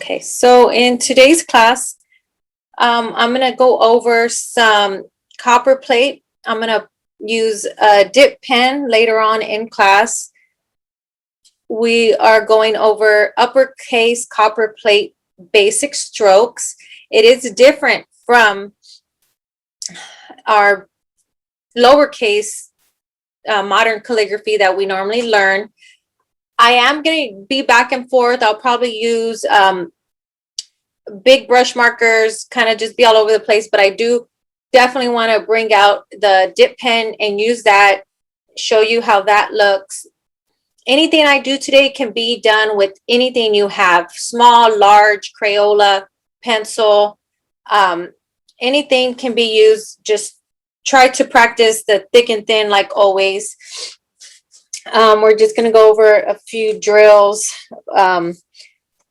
Okay, so in today's class, I'm going to go over some copper plate. I'm going to use a dip pen later on in class. We are going over uppercase copper plate basic strokes. It is different from our lowercase modern calligraphy that we normally learn. I am going to be back and forth. I'll probably use big brush markers, kind of just be all over the place, but I do definitely want to bring out the dip pen and use that, show you how that looks. Anything I do today can be done with anything you have, small, large, Crayola, pencil, anything can be used. Just try to practice the thick and thin like always. We're just going to go over a few drills,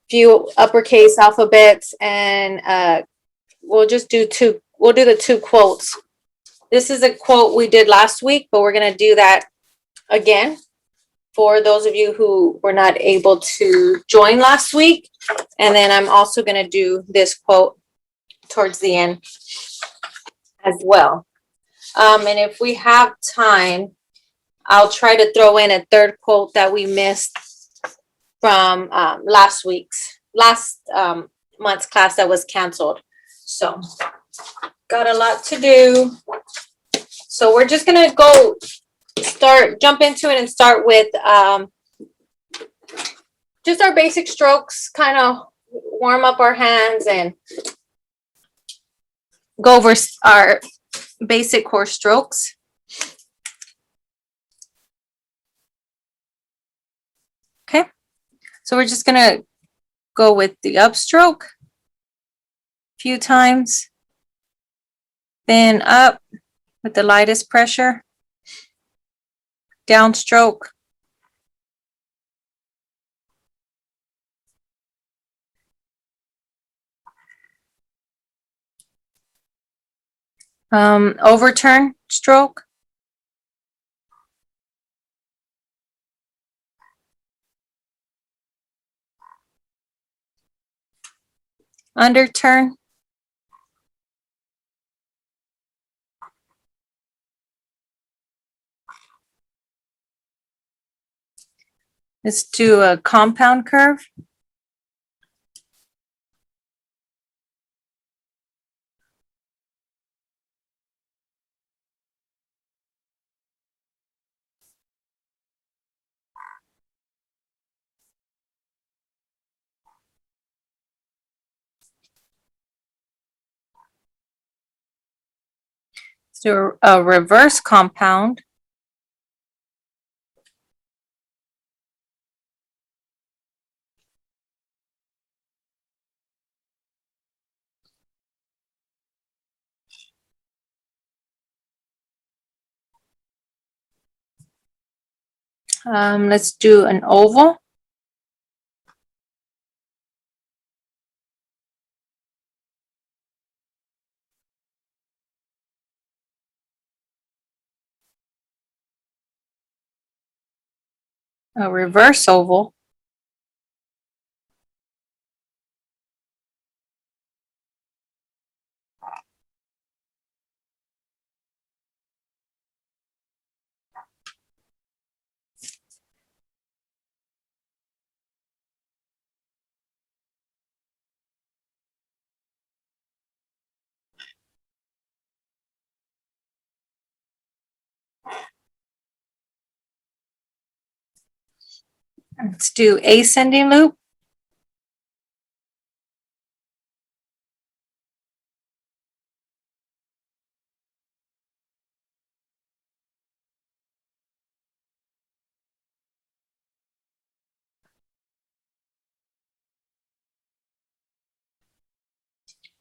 few uppercase alphabets, and we'll just do we'll do the two quotes. This is a quote we did last week, but we're going to do that again for those of you who were not able to join last week. And then I'm also going to do this quote towards the end as well. And if we have time, I'll try to throw in a third quote that we missed from last month's class that was canceled. So got a lot to do. So we're just gonna jump into it and start with just our basic strokes, kind of warm up our hands and go over our basic core strokes. Okay, so we're just gonna go with the upstroke a few times, then up with the lightest pressure, downstroke, overturn stroke, underturn, let's do a compound curve, let's do a reverse compound, let's do an oval, a reverse oval, let's do ascending loop,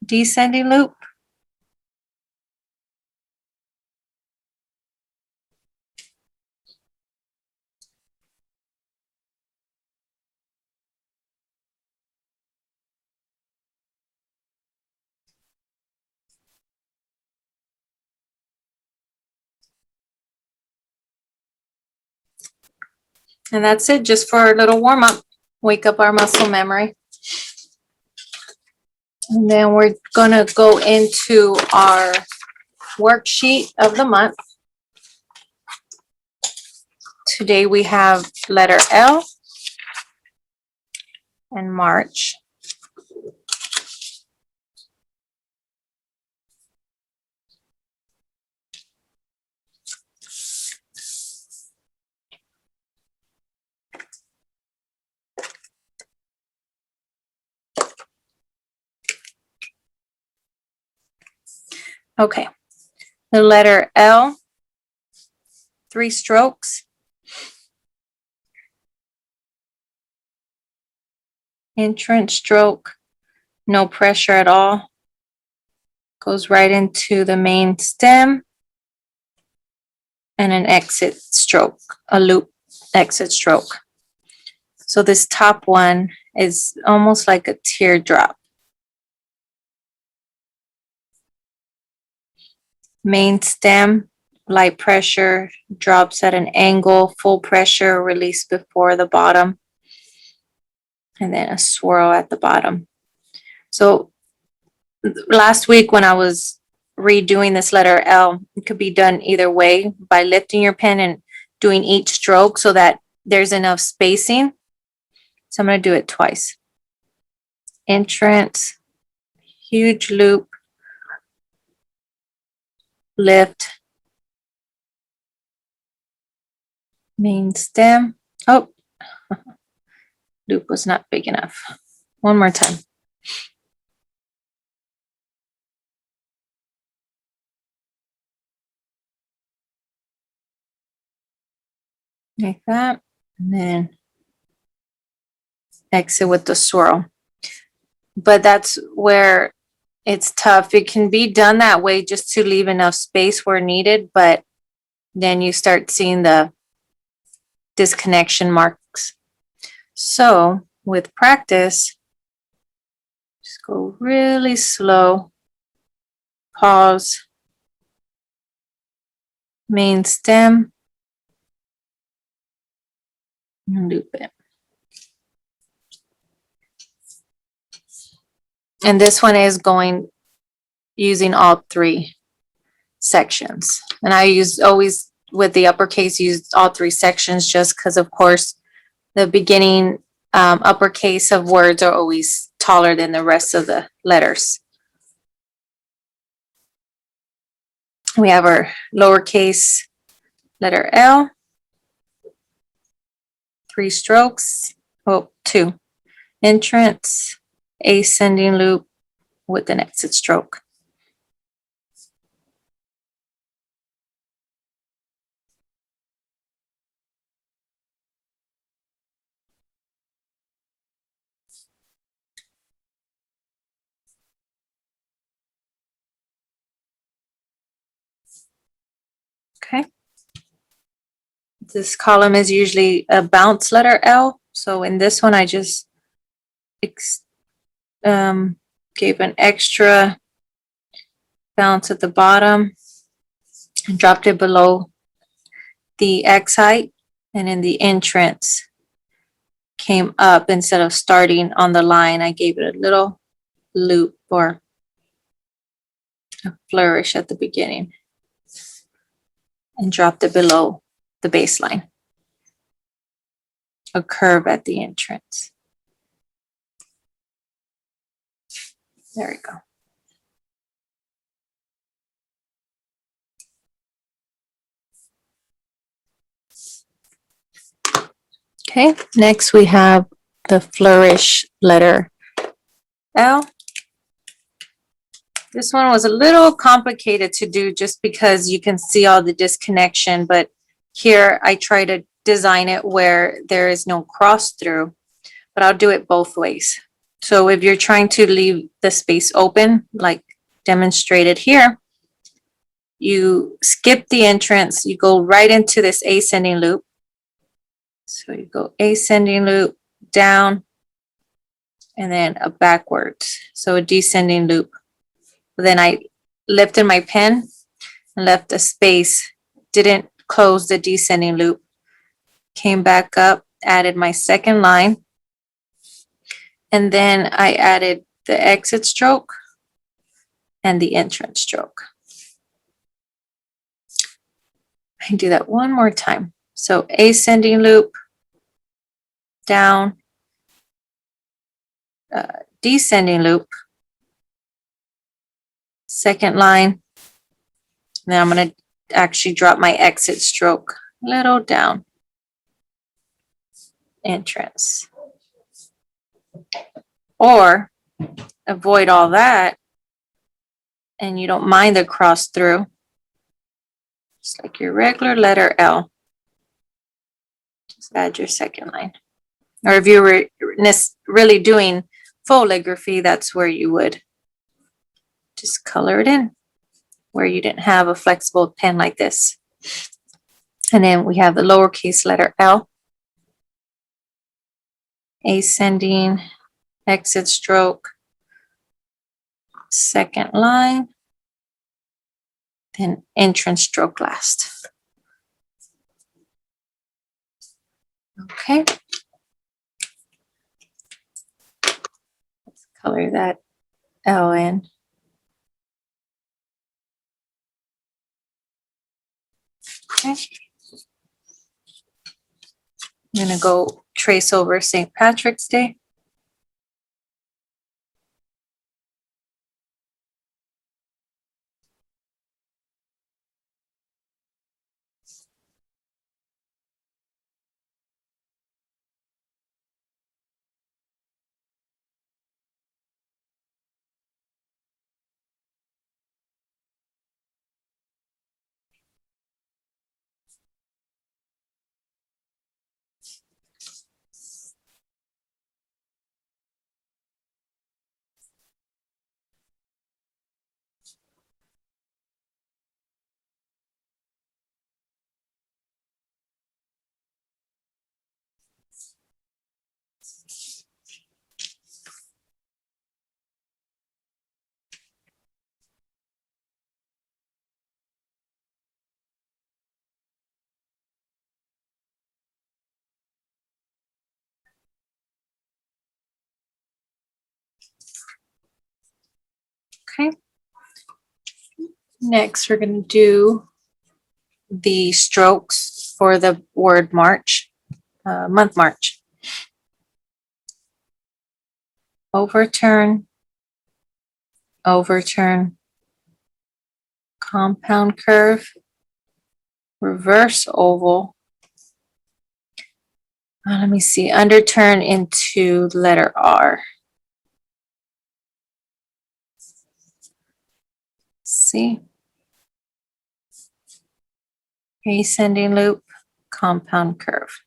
descending loop, and that's it, just for a little warm up, wake up our muscle memory. And then we're gonna go into our worksheet of the month. Today we have letter L and March. Okay, the letter L, 3 strokes. Entrance stroke, no pressure at all. Goes right into the main stem. And an exit stroke, a loop exit stroke. So this top one is almost like a teardrop. Main stem, light pressure, drops at an angle, full pressure, release before the bottom, and then a swirl at the bottom. So last week when I was redoing this letter L, it could be done either way by lifting your pen and doing each stroke so that there's enough spacing. So I'm going to do it twice. Entrance, huge loop, lift, main stem. Oh, loop was not big enough. One more time. Like that. And then exit with the swirl. But that's where it's tough. It can be done that way just to leave enough space where needed, but then you start seeing the disconnection marks. So with practice, just go really slow, pause, main stem, and loop it. And this one is going using all 3 sections. And I always with the uppercase used all 3 sections just because of course the beginning uppercase of words are always taller than the rest of the letters. We have our lowercase letter L, 3 strokes, 2. Entrance, ascending loop with an exit stroke. Okay. This column is usually a bounce letter L. So in this one, I just gave an extra bounce at the bottom and dropped it below the X height. And in the entrance, came up instead of starting on the line. I gave it a little loop or a flourish at the beginning and dropped it below the baseline. A curve at the entrance. There we go. Okay, next we have the flourish letter L. This one was a little complicated to do just because you can see all the disconnection, but here I try to design it where there is no cross through, but I'll do it both ways. So if you're trying to leave the space open, like demonstrated here, you skip the entrance, you go right into this ascending loop. So you go ascending loop, down, and then a backwards. So a descending loop. Then I lifted my pen and left a space, didn't close the descending loop, came back up, added my second line, and then I added the exit stroke and the entrance stroke. I can do that one more time. So ascending loop, down, descending loop, second line. Now I'm going to actually drop my exit stroke a little down. Entrance. Or avoid all that and you don't mind the cross through. Just like your regular letter L. Just add your second line. Or if you were really doing foligraphy, that's where you would just color it in, where you didn't have a flexible pen like this. And then we have the lowercase letter L. Ascending, exit stroke, second line, then entrance stroke last. Okay. Let's color that L in. Okay. I'm going to go trace over St. Patrick's Day. Okay. Next, we're going to do the strokes for the word March, month March. Overturn, overturn, compound curve, reverse oval. Let me see, underturn into letter R. See? Ascending loop, compound curve.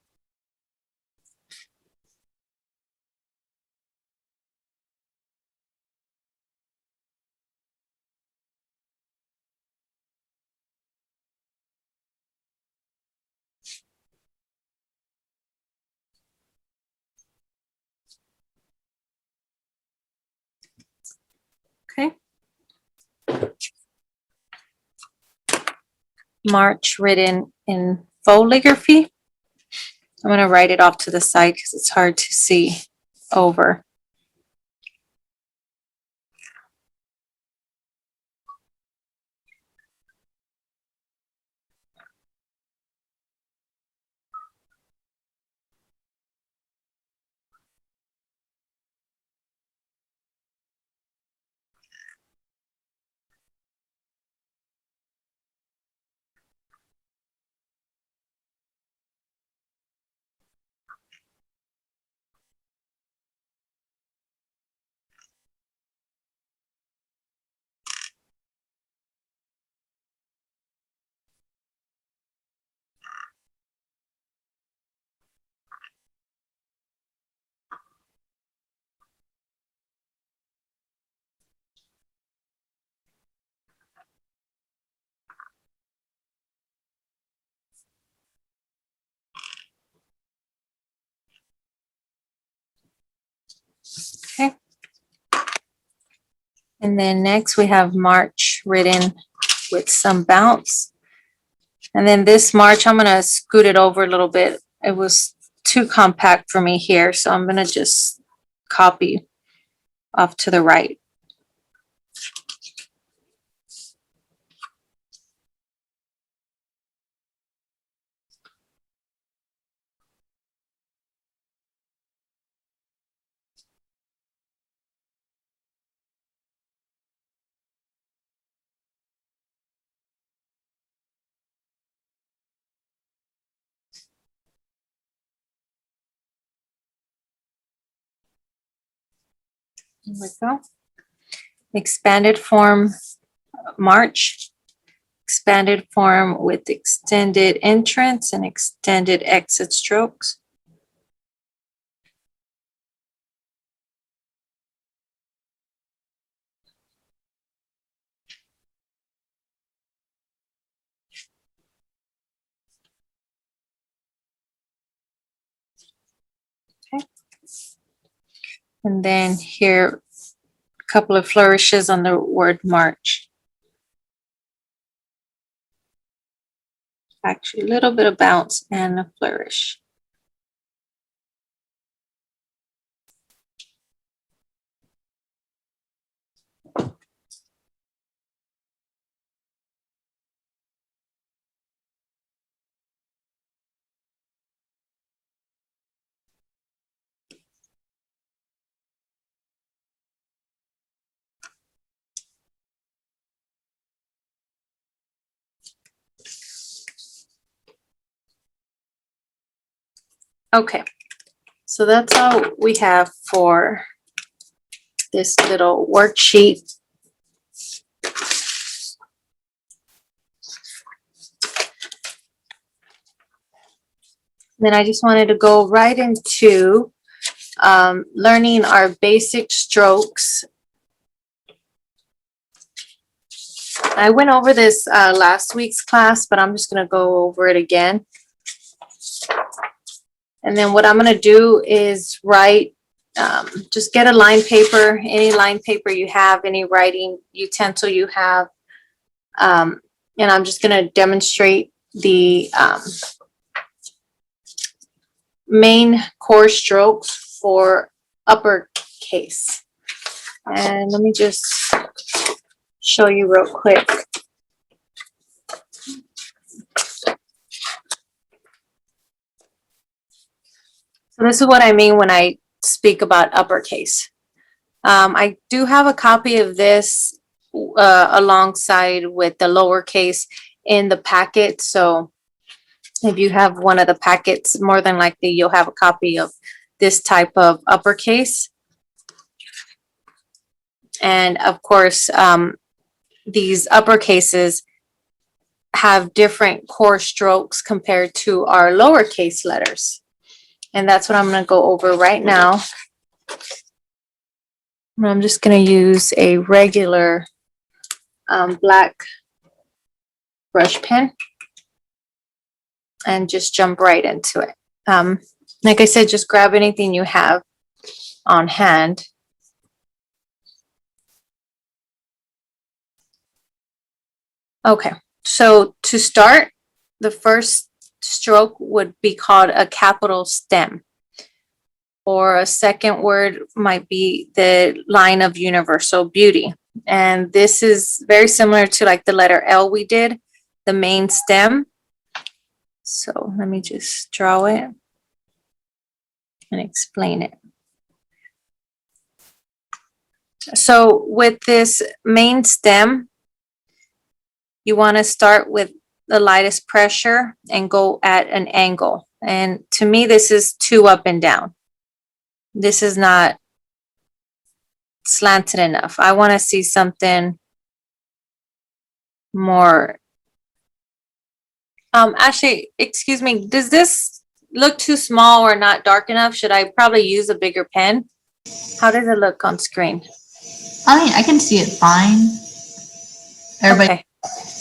Okay. March written in foligraphy. I'm going to write it off to the side because it's hard to see over. Okay. And then next we have March written with some bounce. And then this March, I'm going to scoot it over a little bit. It was too compact for me here, so I'm going to just copy off to the right. Here we go. Expanded form, march. Expanded form with extended entrance and extended exit strokes. Okay. And then here, a couple of flourishes on the word march. Actually, a little bit of bounce and a flourish. Okay, so that's all we have for this little worksheet. Then I just wanted to go right into learning our basic strokes. I went over this last week's class, but I'm just going to go over it again. And then what I'm going to do is write, just get a line paper, any line paper you have, any writing utensil you have. And I'm just going to demonstrate the main core strokes for uppercase. And let me just show you real quick. So this is what I mean when I speak about uppercase. I do have a copy of this alongside with the lowercase in the packet. So if you have one of the packets, more than likely you'll have a copy of this type of uppercase. And of course, these uppercases have different core strokes compared to our lowercase letters. And that's what I'm going to go over right now. I'm just going to use a regular black brush pen and just jump right into it. Like I said, just grab anything you have on hand. Okay, so to start, the first stroke would be called a capital stem. Or a second word might be the line of universal beauty. And this is very similar to like the letter L we did, the main stem. So let me just draw it and explain it. So with this main stem, you want to start with the lightest pressure and go at an angle. And to me, this is 2 up and down. This is not slanted enough. I want to see something more. Actually, excuse me, does this look too small or not dark enough? Should I probably use a bigger pen? How does it look on screen? I mean, I can see it fine. Everybody.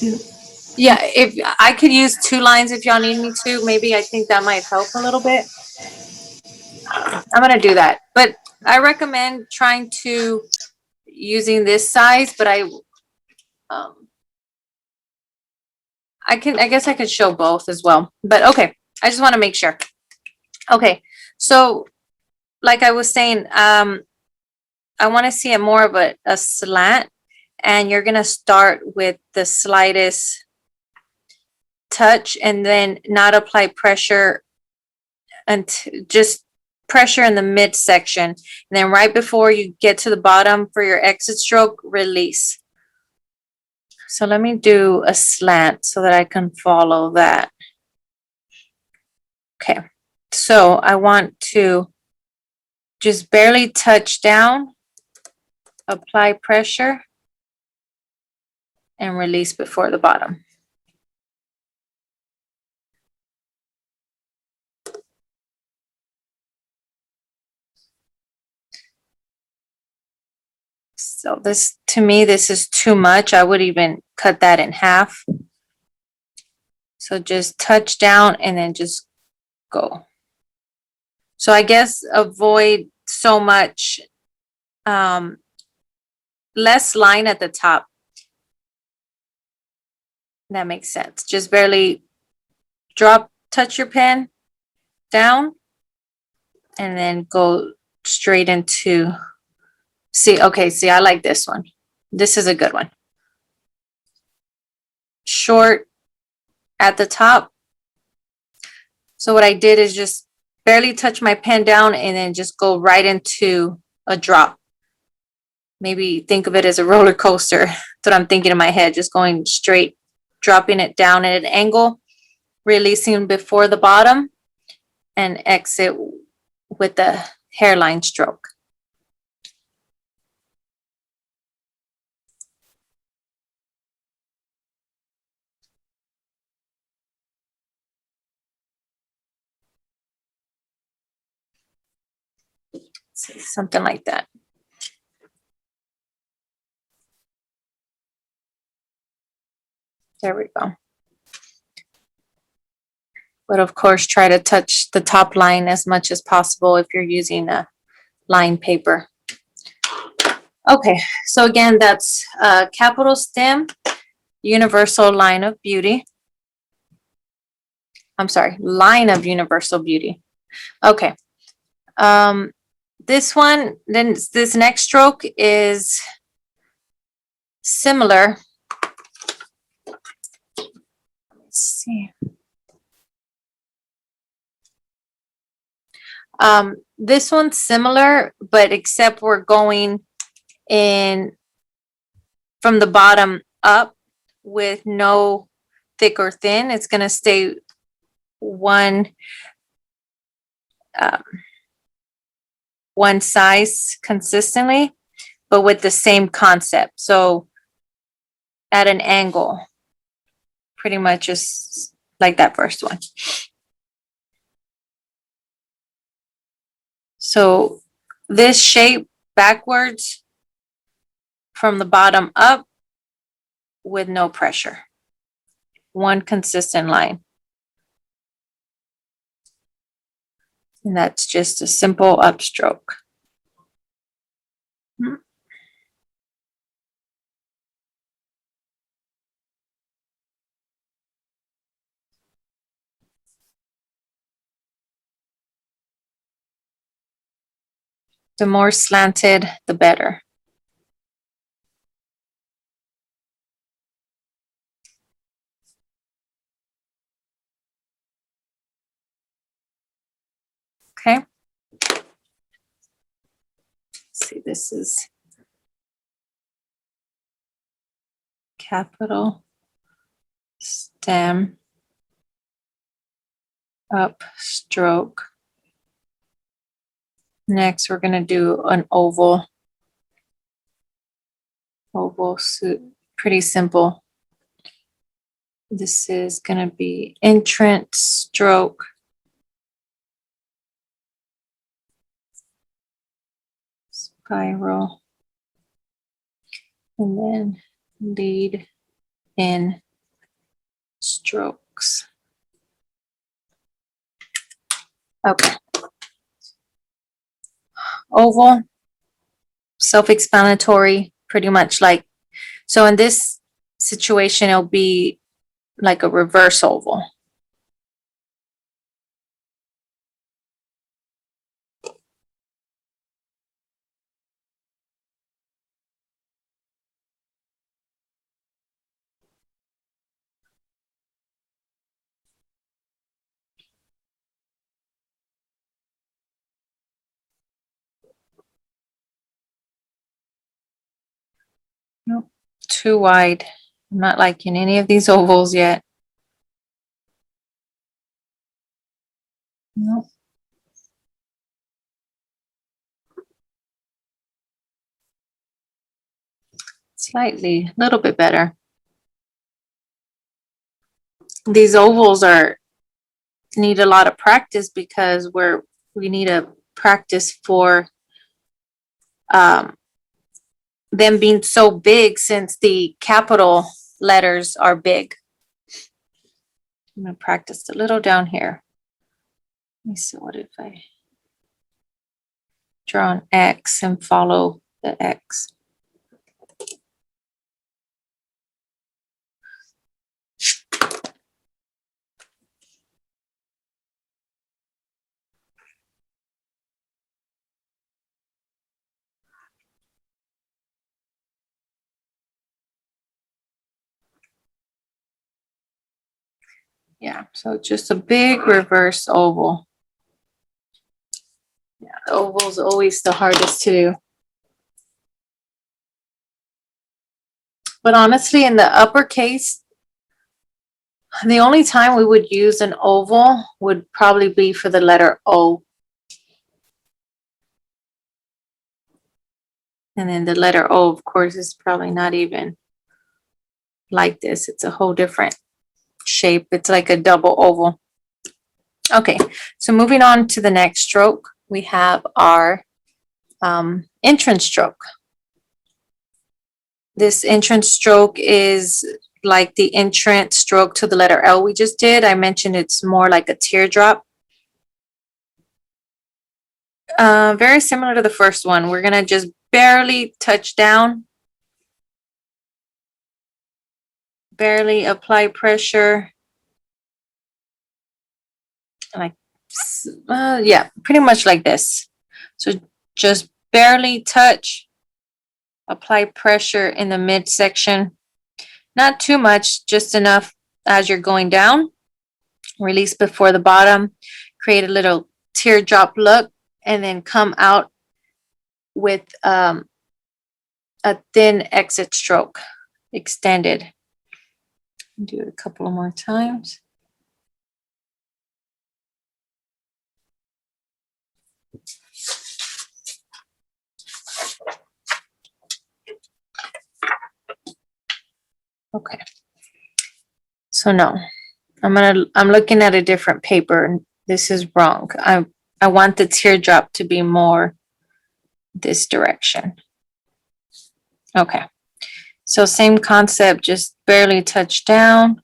Okay. Yeah, if I could use 2 lines if y'all need me to, maybe I think that might help a little bit. I'm going to do that. But I recommend trying to using this size, but I guess I could show both as well. But okay, I just want to make sure. Okay, so like I was saying, a I want to see it more of a slant, and you're going to start with the slightest touch and then not apply pressure and just pressure in the midsection. And then right before you get to the bottom for your exit stroke, release. So let me do a slant so that I can follow that. Okay, so I want to just barely touch down, apply pressure, and release before the bottom. So this, to me, this is too much. I would even cut that in half. So just touch down and then just go. So I guess avoid so much, less line at the top. That makes sense. Just barely touch your pen down and then go straight into, see, I like this one. This is a good one. Short at the top. So what I did is just barely touch my pen down and then just go right into a drop. Maybe think of it as a roller coaster. That's what I'm thinking in my head, just going straight, dropping it down at an angle, releasing before the bottom, and exit with the hairline stroke. Something like that. There we go. But of course, try to touch the top line as much as possible if you're using a line paper. Okay, so again, that's capital stem, universal line of beauty. I'm sorry, line of universal beauty. Okay. This one, then this next stroke is similar. Let's see. This one's similar, but except we're going in from the bottom up with no thick or thin. It's going to stay one size consistently, but with the same concept. So at an angle, pretty much just like that first one. So this shape backwards from the bottom up with no pressure. One consistent line. And that's just a simple upstroke. The more slanted, the better. Okay. Let's see, this is capital stem up stroke. Next, we're going to do an oval. Oval suit, pretty simple. This is going to be entrance stroke. Spiral. And then lead in strokes. Okay. Oval, self-explanatory, pretty much like, so in this situation, it'll be like a reverse oval. Nope, too wide. I'm not liking any of these ovals yet. Nope. Slightly, a little bit better. These ovals need a lot of practice because we need to practice for them being so big since the capital letters are big. I'm gonna practice a little down here. Let me see, what if I draw an X and follow the X? Yeah, so just a big reverse oval. Yeah, the oval is always the hardest to do. But honestly, in the uppercase, the only time we would use an oval would probably be for the letter O. And then the letter O, of course, is probably not even like this. It's a whole different shape. It's like a double oval. Okay, so moving on to the next stroke, we have our entrance stroke. This entrance stroke is like the entrance stroke to the letter L we just did. I mentioned it's more like a teardrop. Very similar to the first one. We're gonna just barely touch down, barely apply pressure. Like, yeah, pretty much like this. So just barely touch, apply pressure in the midsection. Not too much, just enough as you're going down. Release before the bottom, create a little teardrop look, and then come out with a thin exit stroke, extended. Do it a couple of more times. Okay. So no, I'm looking at a different paper and this is wrong. I want the teardrop to be more this direction. Okay. So same concept, just barely touch down,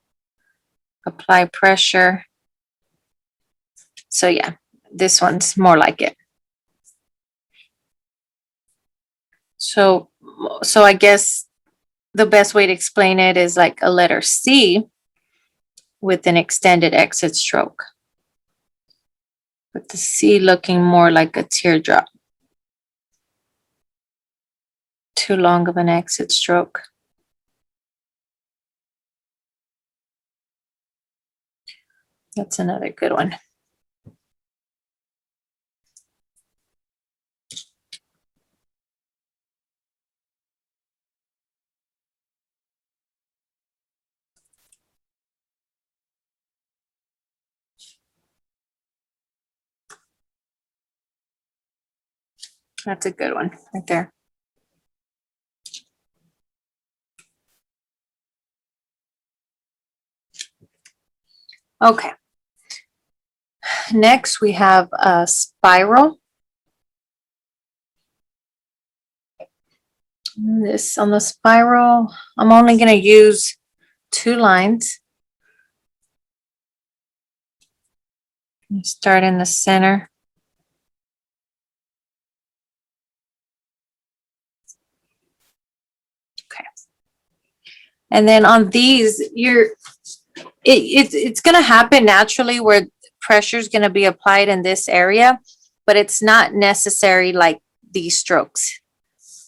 apply pressure. So yeah, this one's more like it. So I guess the best way to explain it is like a letter C with an extended exit stroke. But the C looking more like a teardrop. Too long of an exit stroke. That's another good one. That's a good one right there. Okay. Next, we have a spiral. This on the spiral, I'm only going to use 2 lines. Start in the center. Okay. And then on these, it's going to happen naturally where pressure is going to be applied in this area, but it's not necessary like these strokes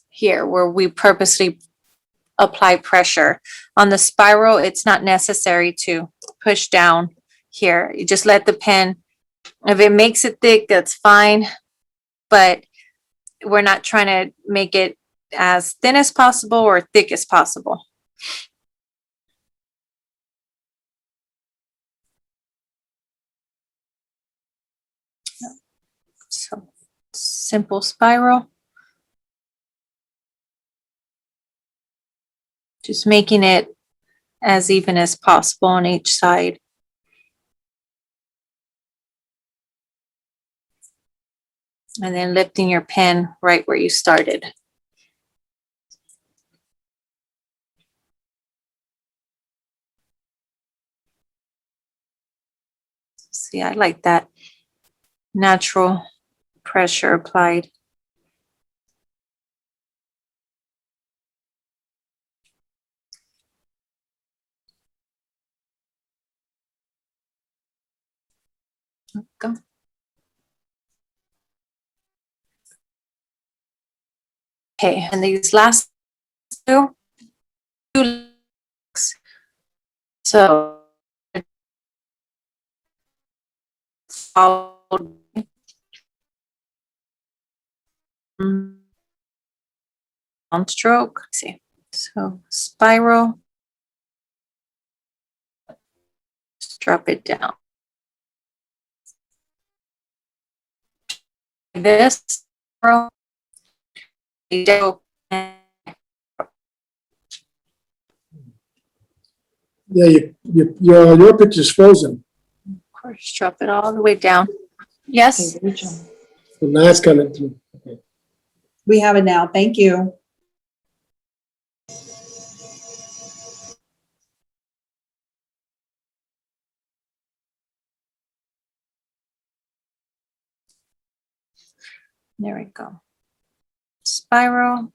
here where we purposely apply pressure. On the spiral, it's not necessary to push down here. You just let the pen, if it makes it thick, that's fine, but we're not trying to make it as thin as possible or thick as possible. So simple spiral. Just making it as even as possible on each side. And then lifting your pen right where you started. See, I like that natural pressure applied. Go. Okay, and these last two looks. So followed down stroke. Let's see. So spiral. Just drop it down. This spiral. Yeah, your picture's frozen. Of course, drop it all the way down. Yes. Okay, Rachel. So now it's coming through. Okay. We have it now. Thank you. There we go. Spiral.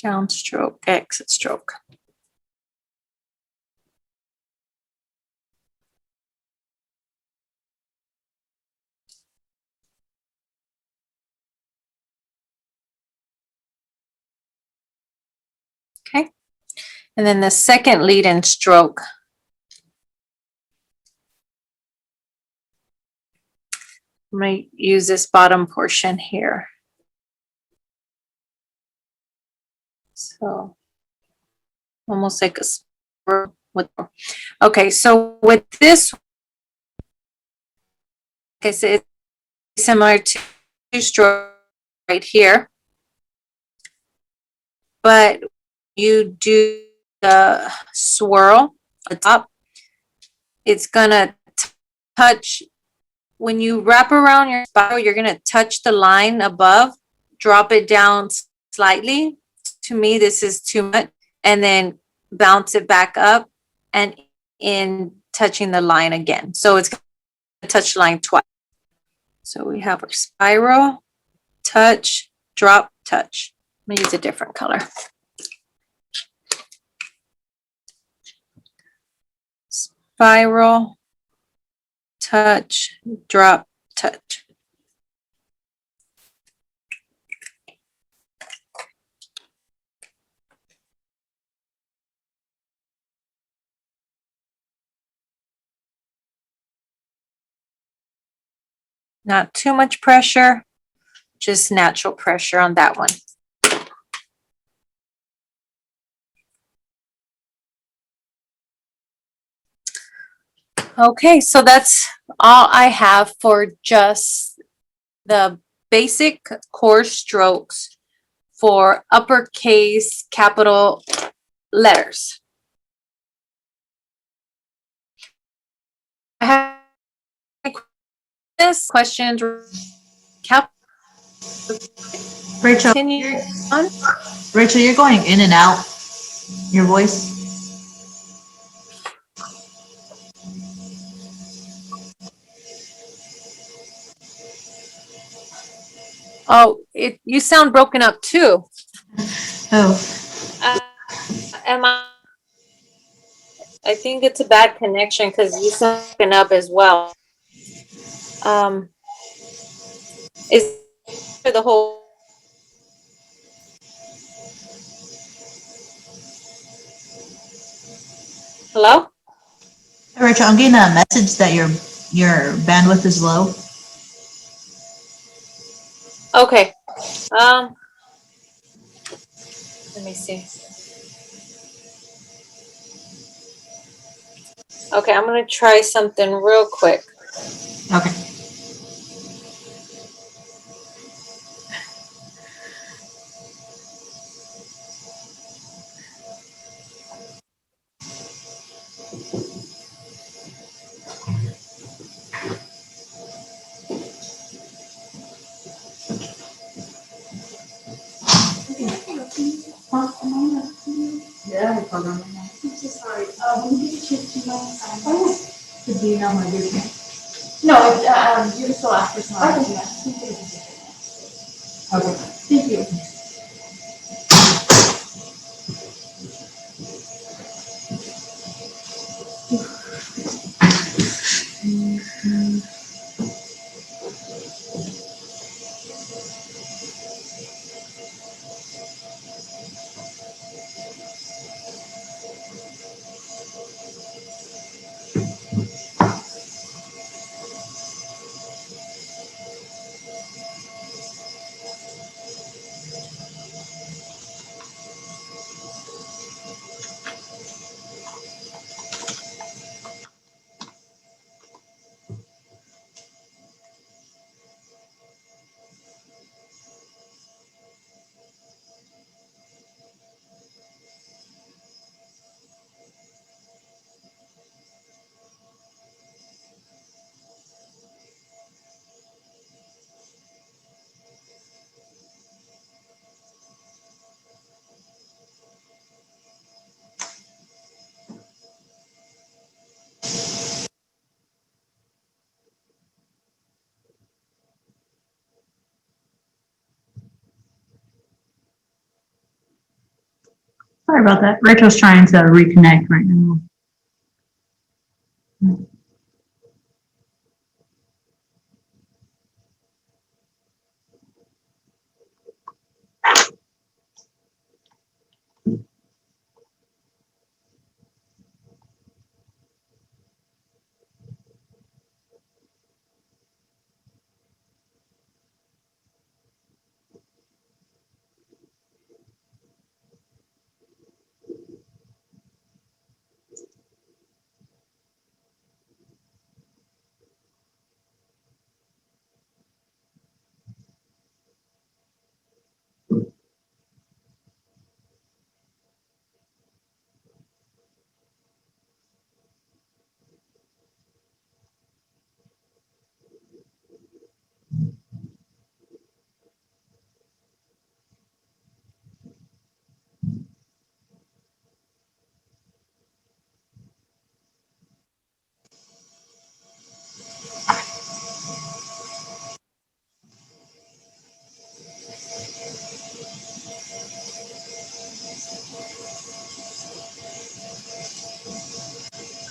Downstroke, exit stroke. Okay. And then the second lead in stroke. I'm going to use this bottom portion here. So almost like a spiral with, okay, so with this, okay, so it's similar to stroke right here, but you do the swirl at the top, it's gonna touch, when you wrap around your spiral, you're gonna touch the line above, drop it down slightly. To me, this is too much, and then bounce it back up and in touching the line again. So it's gonna touch line twice. So we have our spiral, touch, drop, touch. I'm gonna use a different color. Spiral, touch, drop, touch. Not too much pressure, just natural pressure on that one. Okay, so that's all I have for just the basic core strokes for uppercase capital letters. I have this questions. Rachel, Continue on. Rachel, you're going in and out. Your voice. Oh, you sound broken up too. Oh, Am I think it's a bad connection because you sound broken up as well. Is the whole hello? Rachel, I'm getting a message that your bandwidth is low. Okay, Let me see. Okay, I'm gonna try something real quick. Okay. Yeah, no problem. I'm so sorry. When did you choose to sign? Do you know my business? No, you just go after some. Okay. Okay. Thank you. Sorry about that. Rachel's trying to reconnect right now.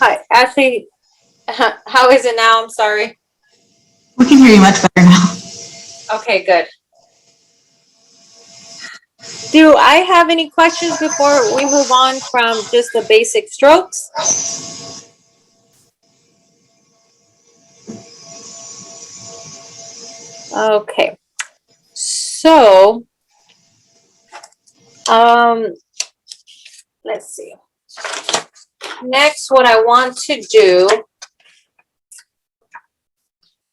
Hi, Ashley. How is it now? I'm sorry. We can hear you much better now. Okay, good. Do I have any questions before we move on from just the basic strokes? Okay. So, let's see. Next, what I want to do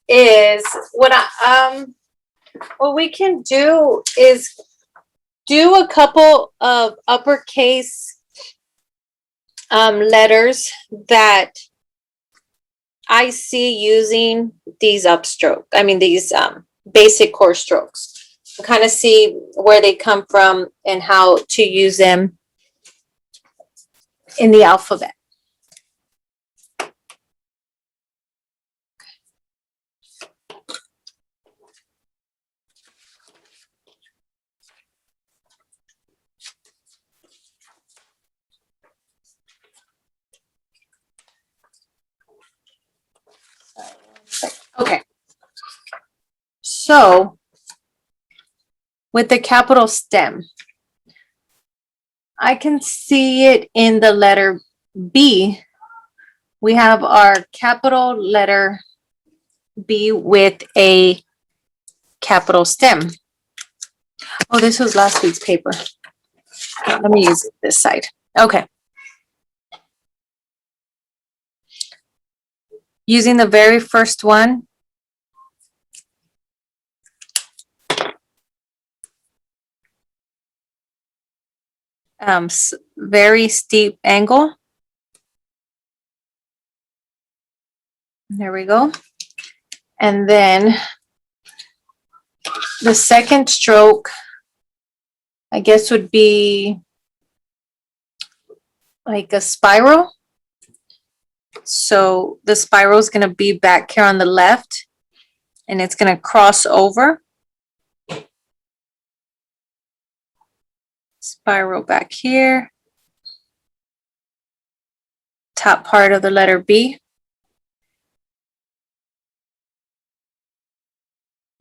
is what we can do is do a couple of uppercase letters that I see using these these basic core strokes. Kind of see where they come from and how to use them in the alphabet. Okay. So, with the capital stem, I can see it in the letter B. We have our capital letter B with a capital stem. Oh, this was last week's paper. Let me use this side. Okay. Using the very first one. Very steep angle. There we go. And then the second stroke, I guess, would be like a spiral. So the spiral is going to be back here on the left, and it's going to cross over. Spiral back here. Top part of the letter B.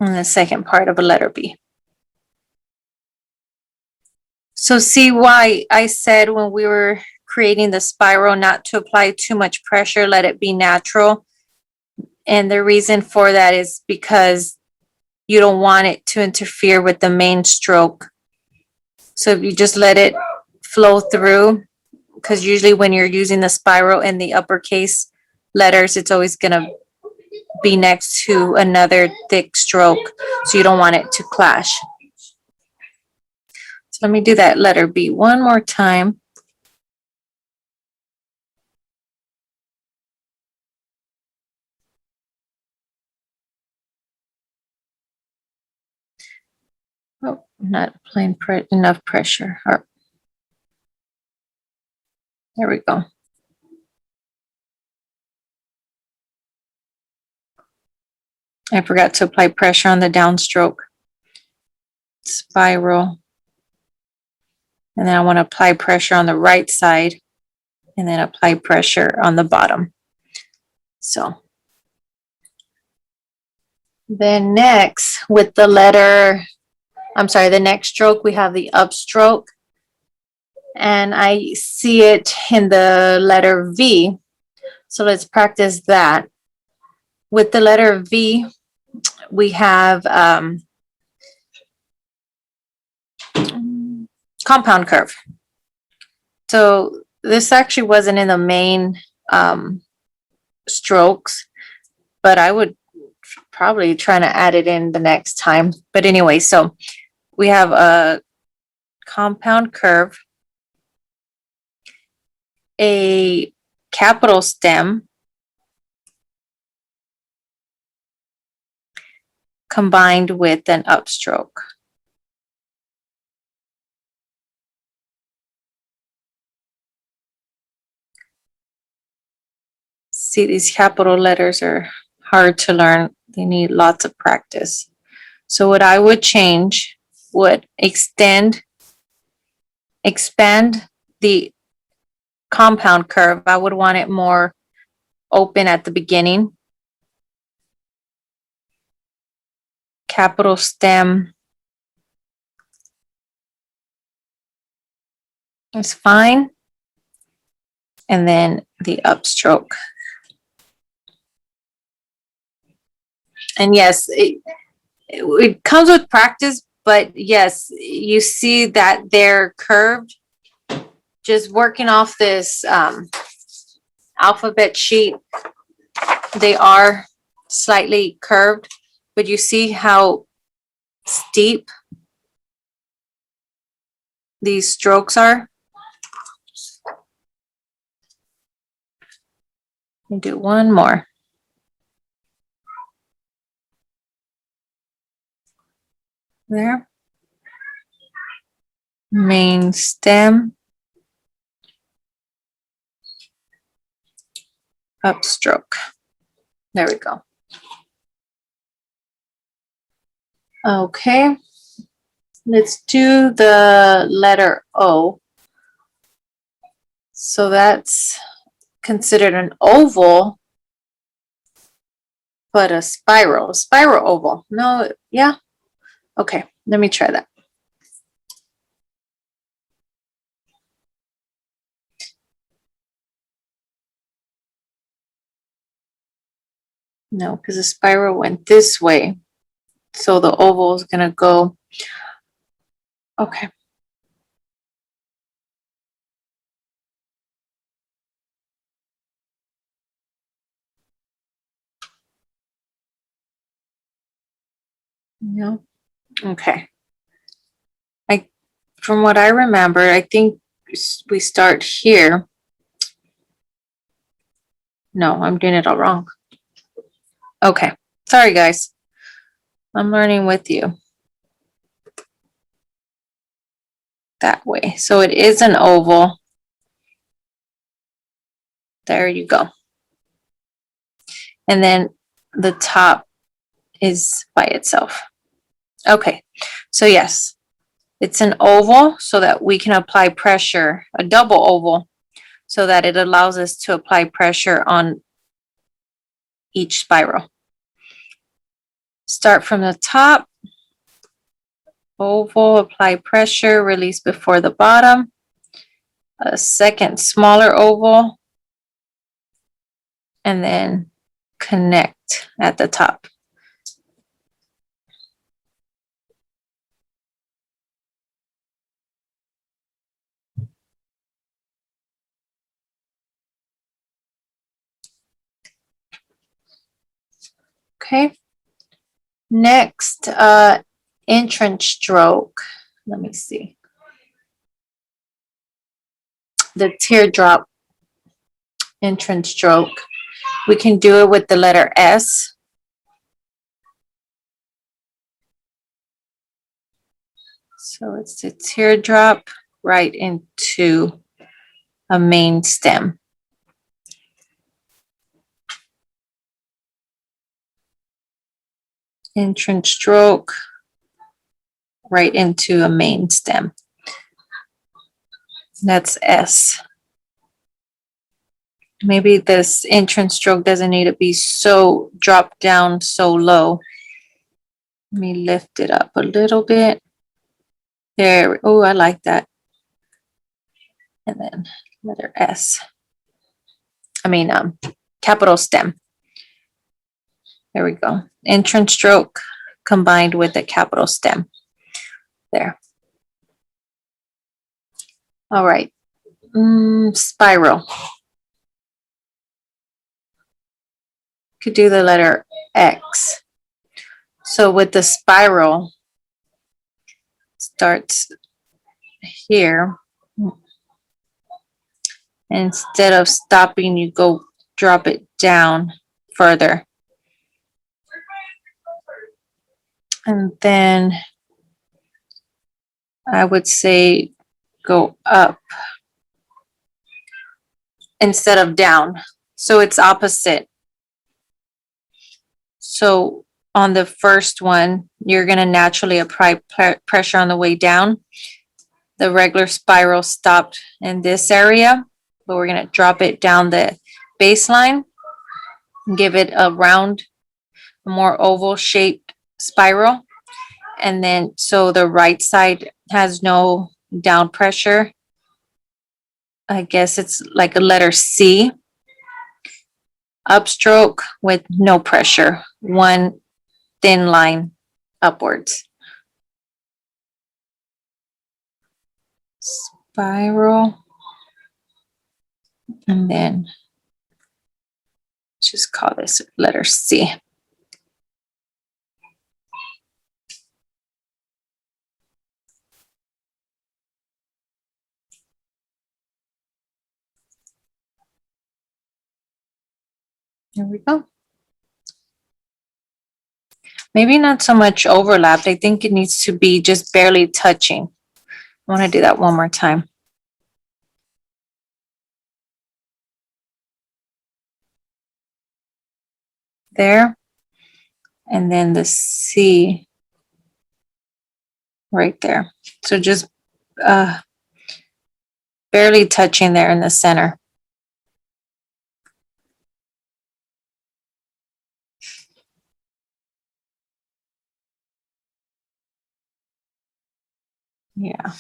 And the second part of a letter B. So see why I said when we were creating the spiral not to apply too much pressure, let it be natural. And the reason for that is because you don't want it to interfere with the main stroke. So if you just let it flow through, because usually when you're using the spiral in the uppercase letters, it's always going to be next to another thick stroke. So you don't want it to clash. So let me do that letter B one more time. Oh, I'm not applying enough pressure. There we go. I forgot to apply pressure on the downstroke. Spiral. And then I want to apply pressure on the right side and then apply pressure on the bottom. So then next with the letter, the next stroke, we have the upstroke. And I see it in the letter V. So let's practice that. With the letter V, we have compound curve. So this actually wasn't in the main strokes, but I would probably try to add it in the next time. But anyway, so we have a compound curve, a capital stem, combined with an upstroke. See, these capital letters are hard to learn. They need lots of practice. So what I would change would expand the compound curve. I would want it more open at the beginning. Capital stem is fine. And then the upstroke. And yes, it comes with practice, but yes, you see that they're curved. Just working off this alphabet sheet, they are slightly curved, but you see how steep these strokes are. Let me do one more. There. Main stem. Upstroke. There we go. Okay. Let's do the letter O. So that's considered an oval, but a spiral oval. No, yeah. Okay, let me try that. No, because the spiral went this way. So the oval is going to go Okay. No. Okay. From what I remember, I think we start here. No, I'm doing it all wrong. Okay. Sorry, guys. I'm learning with you. That way. So it is an oval. There you go. And then the top is by itself. Okay. So yes, it's an oval so that we can apply pressure, a double oval, so that it allows us to apply pressure on each spiral. Start from the top, oval, apply pressure, release before the bottom. A second smaller oval, and then connect at the top. Okay. Next, entrance stroke. Let me see. The teardrop entrance stroke. We can do it with the letter S. So it's a teardrop right into a main stem. Entrance stroke right into a main stem. That's S. Maybe this entrance stroke doesn't need to be so dropped down so low. Let me lift it up a little bit. There. Oh, I like that. And then letter S. I mean, capital stem. There we go. Entrance stroke combined with the capital stem. There. All right. Spiral. Could do the letter X. So with the spiral, starts here. Instead of stopping, you go drop it down further. And then I would say go up instead of down. So it's opposite. So on the first one, you're going to naturally apply pressure on the way down. The regular spiral stopped in this area, but we're going to drop it down the baseline and give it a round, more oval shaped spiral. And then so the right side has no down pressure. I guess it's like a letter C. Upstroke with no pressure, one thin line upwards. Spiral. And then just call this letter C. There we go. Maybe not so much overlapped. I think it needs to be just barely touching. I want to do that one more time. There. And then the C right there. So just barely touching there in the center. Yeah.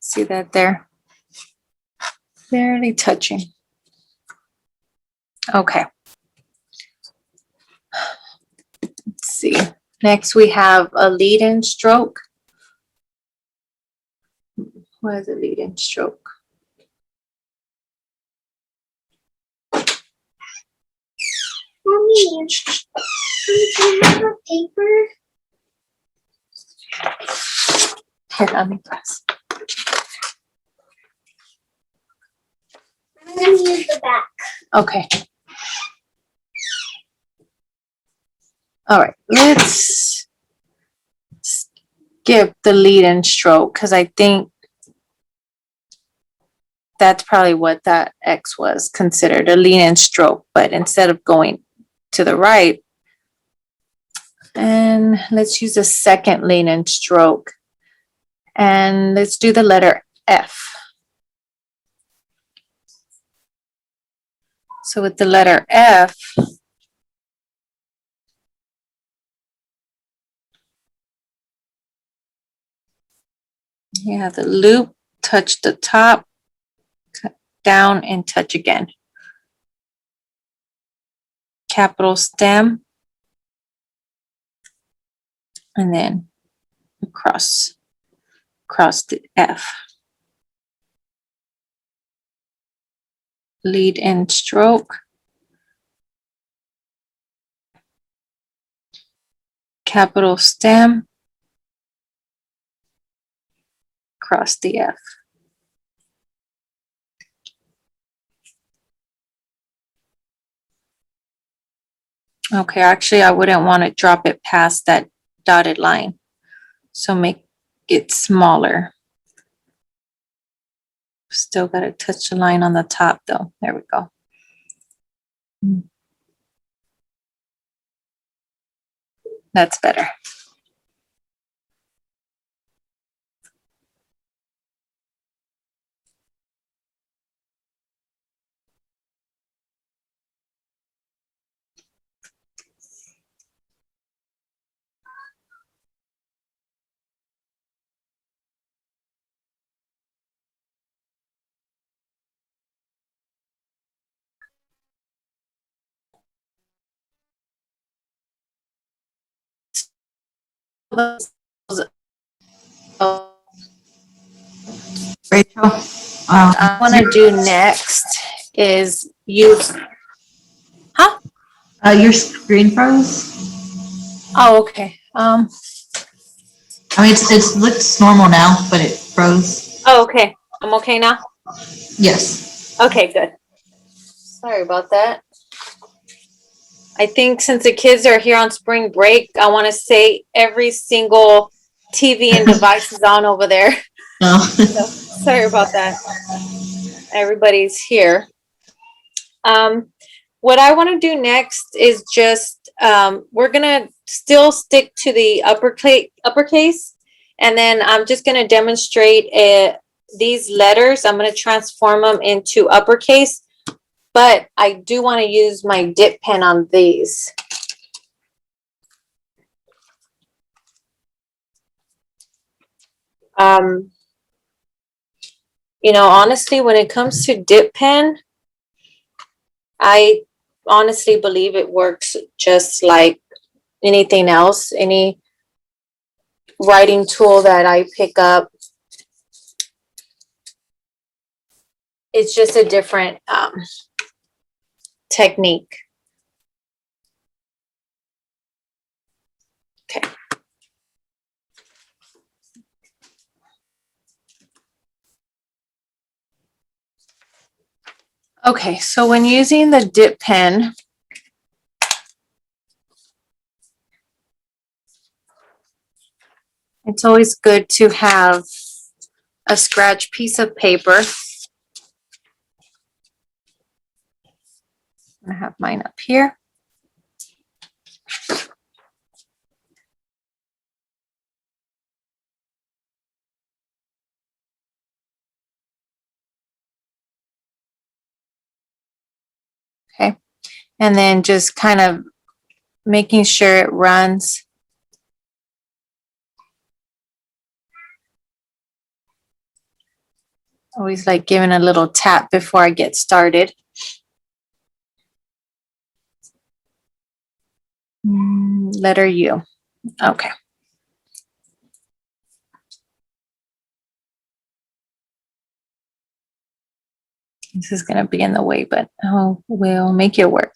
See that there? Barely touching. Okay. see. Next, we have a lead-in stroke. What is a lead-in stroke? Mommy, do you have a paper? Here, let me press. I'm gonna use the back. Okay. All right, let's skip the lead-in stroke because I think that's probably what that X was considered, a lead-in stroke, but instead of going to the right, and let's use a second lead-in stroke, and let's do the letter F. So with the letter F, you have the loop, touch the top, cut down and touch again. Capital stem, and then across the F. Lead in stroke. Capital stem, across the F. Okay, actually, I wouldn't want to drop it past that dotted line. So make it smaller. Still got to touch the line on the top though. There we go. That's better. Rachel, I want to do next is use, your screen froze. oh, okay. I mean, it looks normal now, but it froze. Oh, okay. I'm okay now? Yes. Okay, good. Sorry about that. I think since the kids are here on spring break, I want to say every single TV and device is on over there. No. So, sorry about that. Everybody's here. What I want to do next is just, we're going to still stick to the uppercase, and then I'm just going to demonstrate these letters. I'm going to transform them into uppercase, but I do want to use my dip pen on these. You know, honestly, when it comes to dip pen, I honestly believe it works just like anything else, any writing tool that I pick up. It's just a different technique. Okay. Okay, so when using the dip pen, it's always good to have a scratch piece of paper. I have mine up here. Okay, and then just kind of making sure it runs. Always like giving a little tap before I get started. Letter U. Okay. This is going to be in the way, but we'll make it work.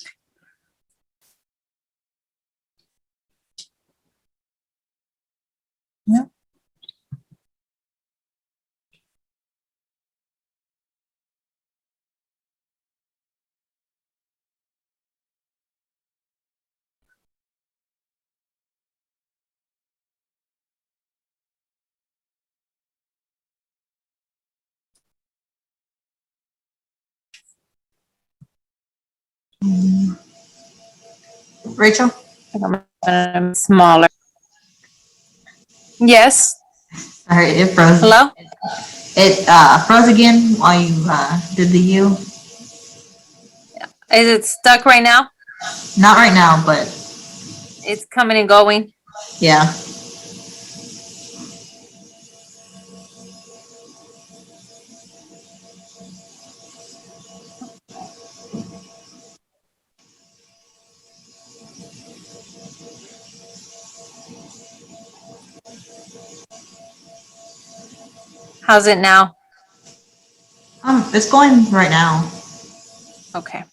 Yeah. Rachel? Smaller. Yes. All right, it froze. Hello? It froze again while you did the U. Is it stuck right now? Not right now, but It's coming and going. yeah. How's it now? It's going right now. Okay.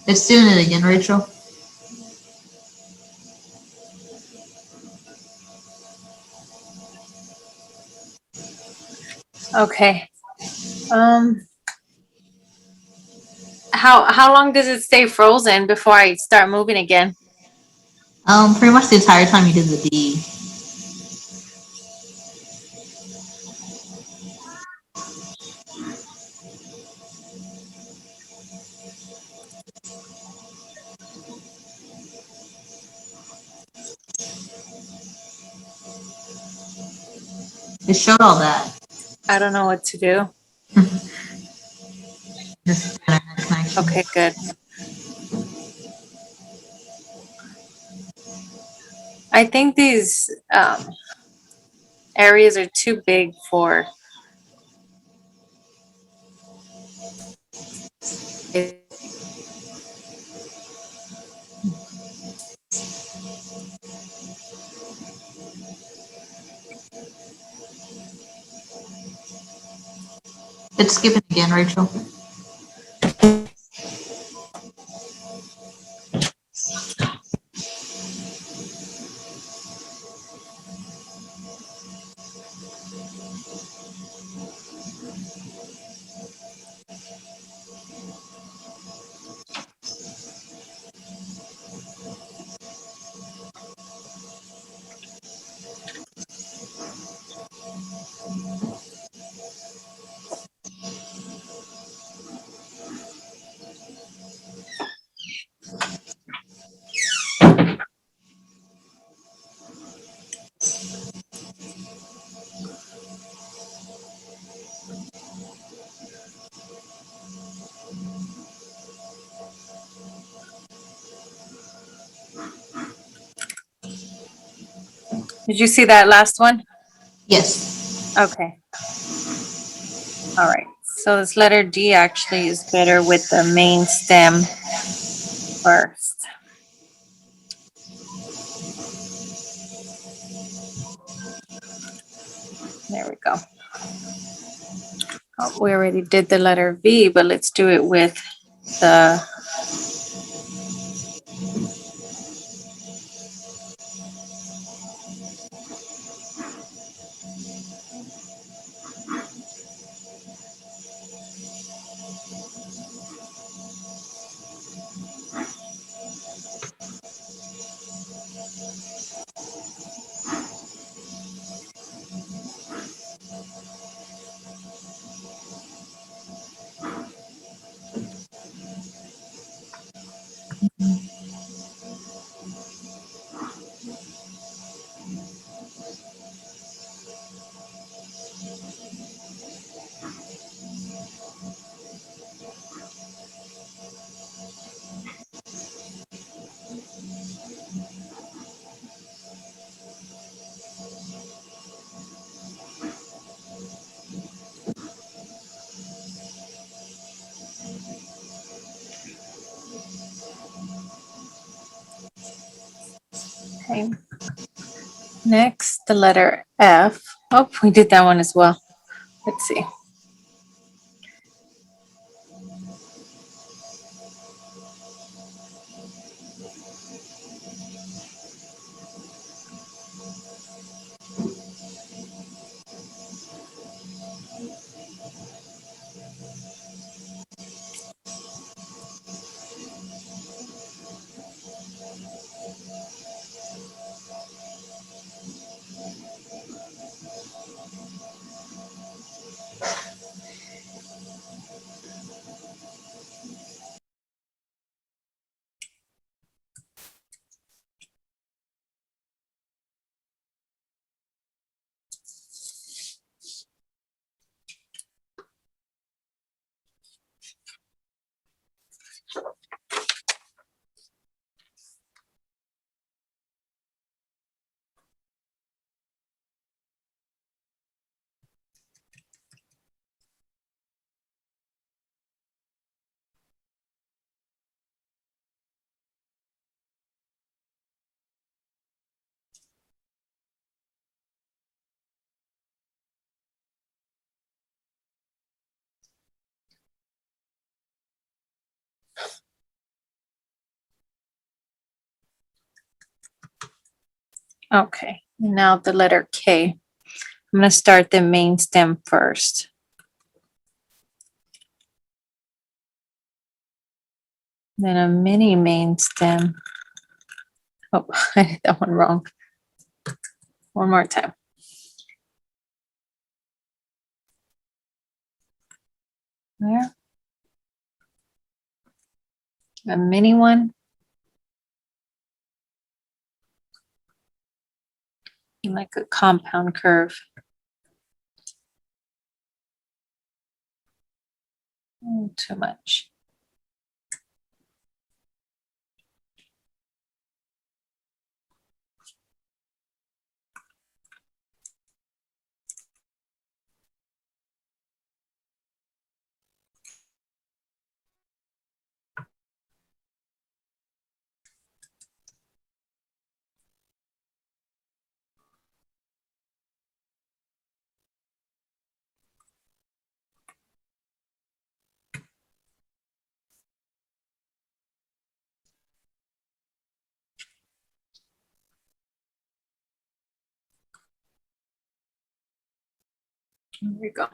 It's doing it again, Rachel. Okay. How long does it stay frozen before I start moving again? Pretty much the entire time you did the D. It showed all that. I don't know what to do. This internet connection. Okay, good. I think these areas are too big for it. It's skipping again, Rachel. Did you see that last one? Yes. Okay. All right. So this letter D actually is better with the main stem first. There we go. Oh, we already did the letter V, but let's do it with the okay. Next, the letter F. Oh, we did that one as well. Let's see. Okay, now the letter K. I'm going to start the main stem first. Then a mini main stem. Oh, I did that one wrong. One more time. There. A mini one. And like a compound curve. Too much. Here we go.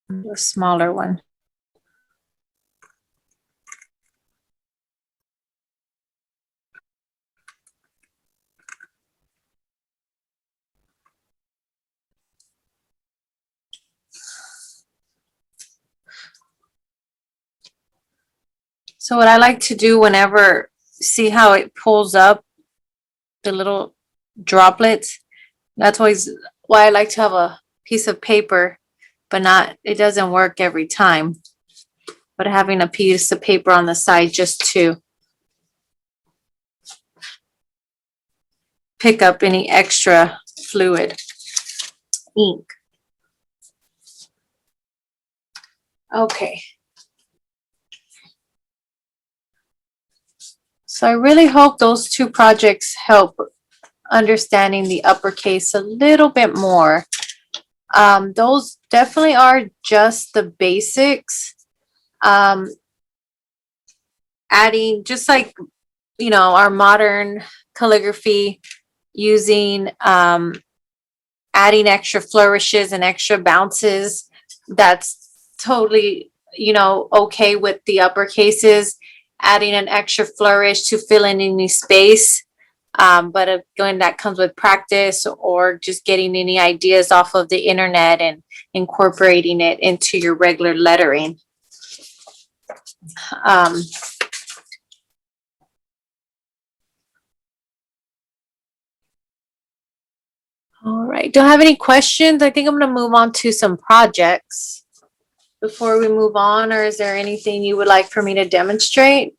The smaller one. So what I like to do whenever, see how it pulls up the little droplets? That's always why I like to have a piece of paper, but not, it doesn't work every time. But having a piece of paper on the side just to pick up any extra fluid, ink. Okay. So I really hope those two projects help understanding the uppercase a little bit more. Those definitely are just the basics. Adding just like, you know, our modern calligraphy using, adding extra flourishes and extra bounces. That's totally, you know, okay with the uppercases, adding an extra flourish to fill in any space. But again, that comes with practice or just getting any ideas off of the internet and incorporating it into your regular lettering. Um, all right, don't have any questions. I think I'm going to move on to some projects before we move on, or is there anything you would like for me to demonstrate?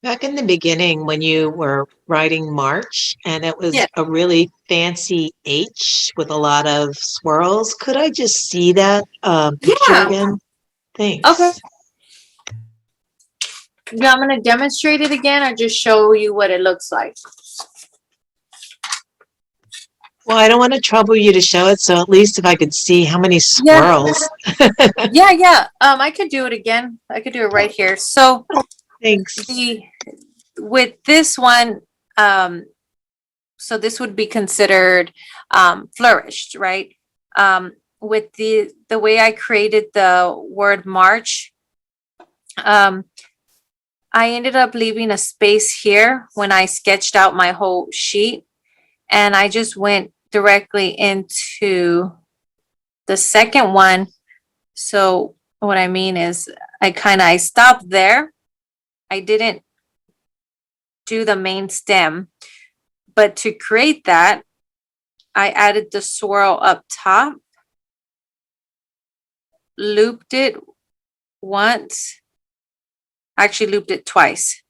Back in the beginning, when you were writing March and it was Yeah. a really fancy H with a lot of swirls, could I just see that picture Yeah. again? Thanks. Okay. Yeah, I'm going to demonstrate it again or just show you what it looks like. Well, I don't want to trouble you to show it, so at least if I could see how many Yeah. swirls. Yeah. I could do it again. I could do it right here. So Thanks. with this one, so this would be considered flourished, right? With the way I created the word March, I ended up leaving a space here when I sketched out my whole sheet, and I just went directly into the second one. So what I mean is I stopped there. I didn't do the main stem, but to create that, I added the swirl up top, looped it once, actually looped it twice.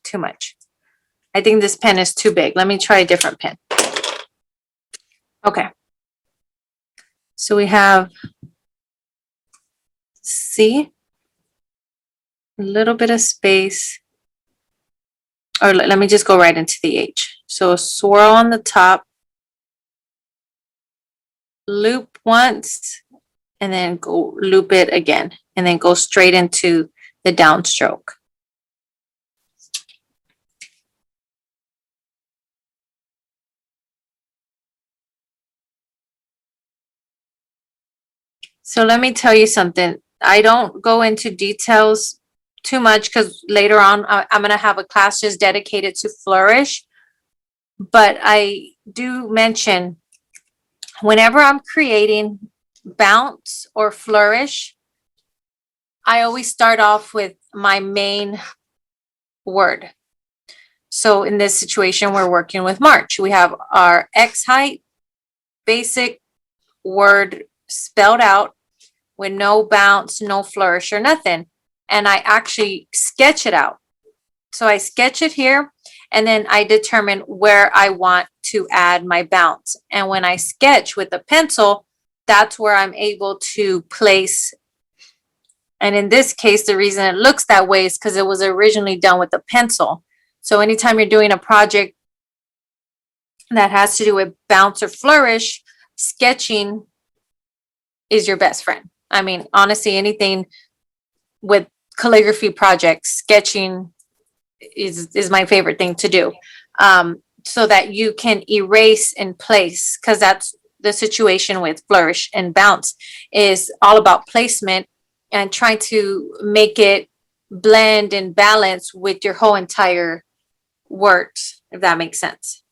Too much. I think this pen is too big. Let me try a different pen. Okay. So we have, see, a little bit of space. Or let me just go right into the H. So a swirl on the top, loop once, and then go loop it again, and then go straight into the downstroke. So let me tell you something. I don't go into details too much because later on I'm going to have a class just dedicated to flourish. But I do mention whenever I'm creating bounce or flourish, I always start off with my main word. So in this situation, we're working with March. We have our X height, basic word spelled out with no bounce, no flourish or nothing. And I actually sketch it out. So I sketch it here and then I determine where I want to add my bounce. And when I sketch with a pencil, that's where I'm able to place. And in this case, the reason it looks that way is because it was originally done with a pencil. So anytime you're doing a project that has to do with bounce or flourish, sketching is your best friend. I mean, honestly, anything with calligraphy projects, sketching is my favorite thing to do. So that you can erase in place, because that's the situation with flourish and bounce is all about placement and trying to make it blend and balance with your whole entire works, if that makes sense.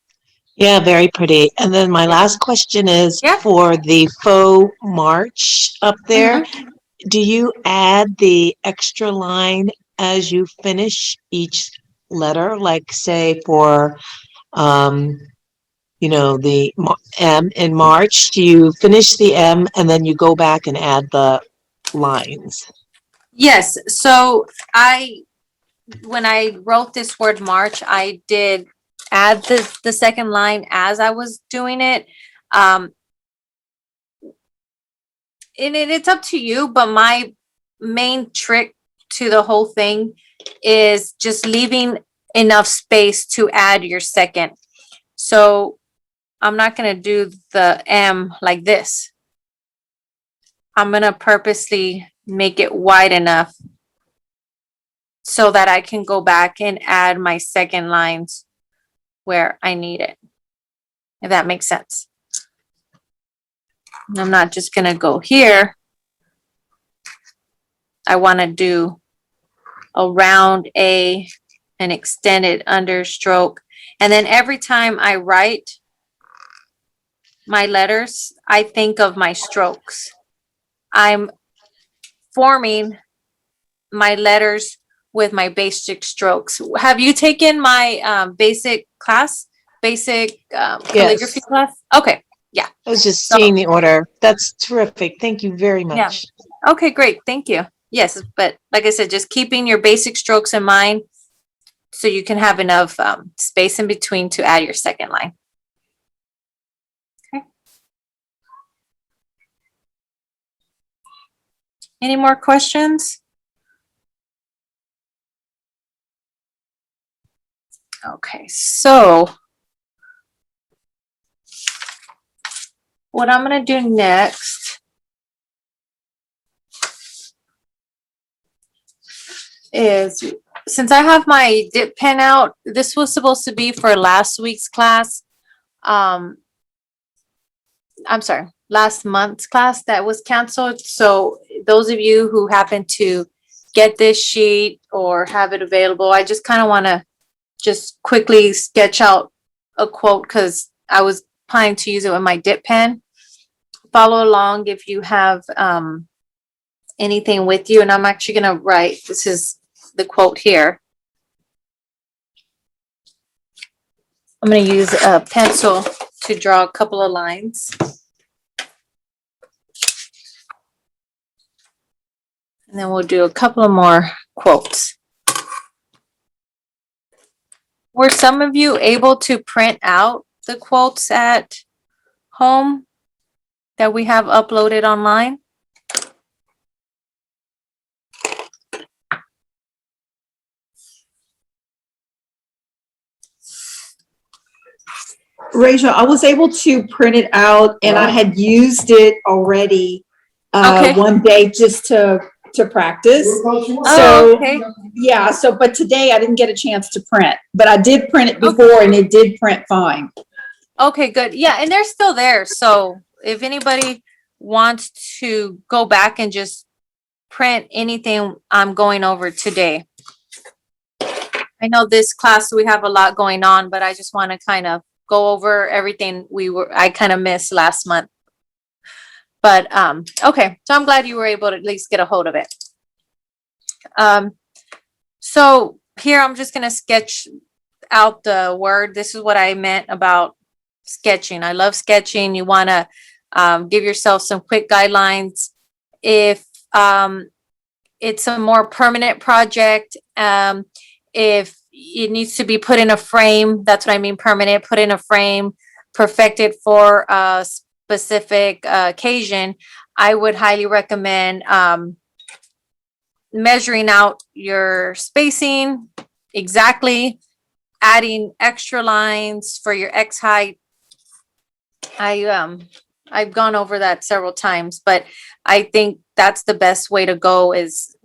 Yeah, very pretty. And then my last question is Yeah. for the faux March up there. Do you add the extra line as you finish each letter? Like say for, the M in March, do you finish the M and then you go back and add the lines? Yes. So when I wrote this word March, I did add the second line as I was doing it. it's up to you, but my main trick to the whole thing is just leaving enough space to add your second. So I'm not going to do the M like this. I'm going to purposely make it wide enough so that I can go back and add my second lines where I need it. If that makes sense. I'm not just going to go here. I want to do a round A and extended understroke. And then every time I write my letters, I think of my strokes. I'm forming my letters with my basic strokes. Have you taken my basic class? Basic calligraphy class? Okay. Yeah. I was just seeing the order. That's terrific. Thank you very much. Okay, great. Thank you. Yes, but like I said, just keeping your basic strokes in mind so you can have enough space in between to add your second line. Okay. Any more questions? Okay, so what I'm going to do next is, since I have my dip pen out, this was supposed to be for last week's class. I'm sorry, last month's class that was canceled. So those of you who happen to get this sheet or have it available, I just kind of want to just quickly sketch out a quote because I was planning to use it with my dip pen. Follow along if you have anything with you. And I'm actually going to write, this is the quote here. I'm going to use a pencil to draw a couple of lines. And then we'll do a couple of more quotes. Were some of you able to print out the quotes at home that we have uploaded online? Rachel, I was able to print it out and I had used it already Okay. one day just to practice. Oh, So, okay. yeah, so, but today I didn't get a chance to print, but I did print it before and it did print fine. Okay, good. Yeah, and they're still there. So if anybody wants to go back and just print anything I'm going over today. I know this class, we have a lot going on, but I just want to kind of go over everything I kind of missed last month. But okay, so I'm glad you were able to at least get a hold of it. So here I'm just gonna sketch out the word. This is what I meant about sketching. I love sketching. You want to give yourself some quick guidelines. If it's a more permanent project, if it needs to be put in a frame, that's what I mean, permanent, put in a frame, perfected for a specific occasion, I would highly recommend measuring out your spacing exactly, adding extra lines for your X height. I've gone over that several times, but I think that's the best way to go, is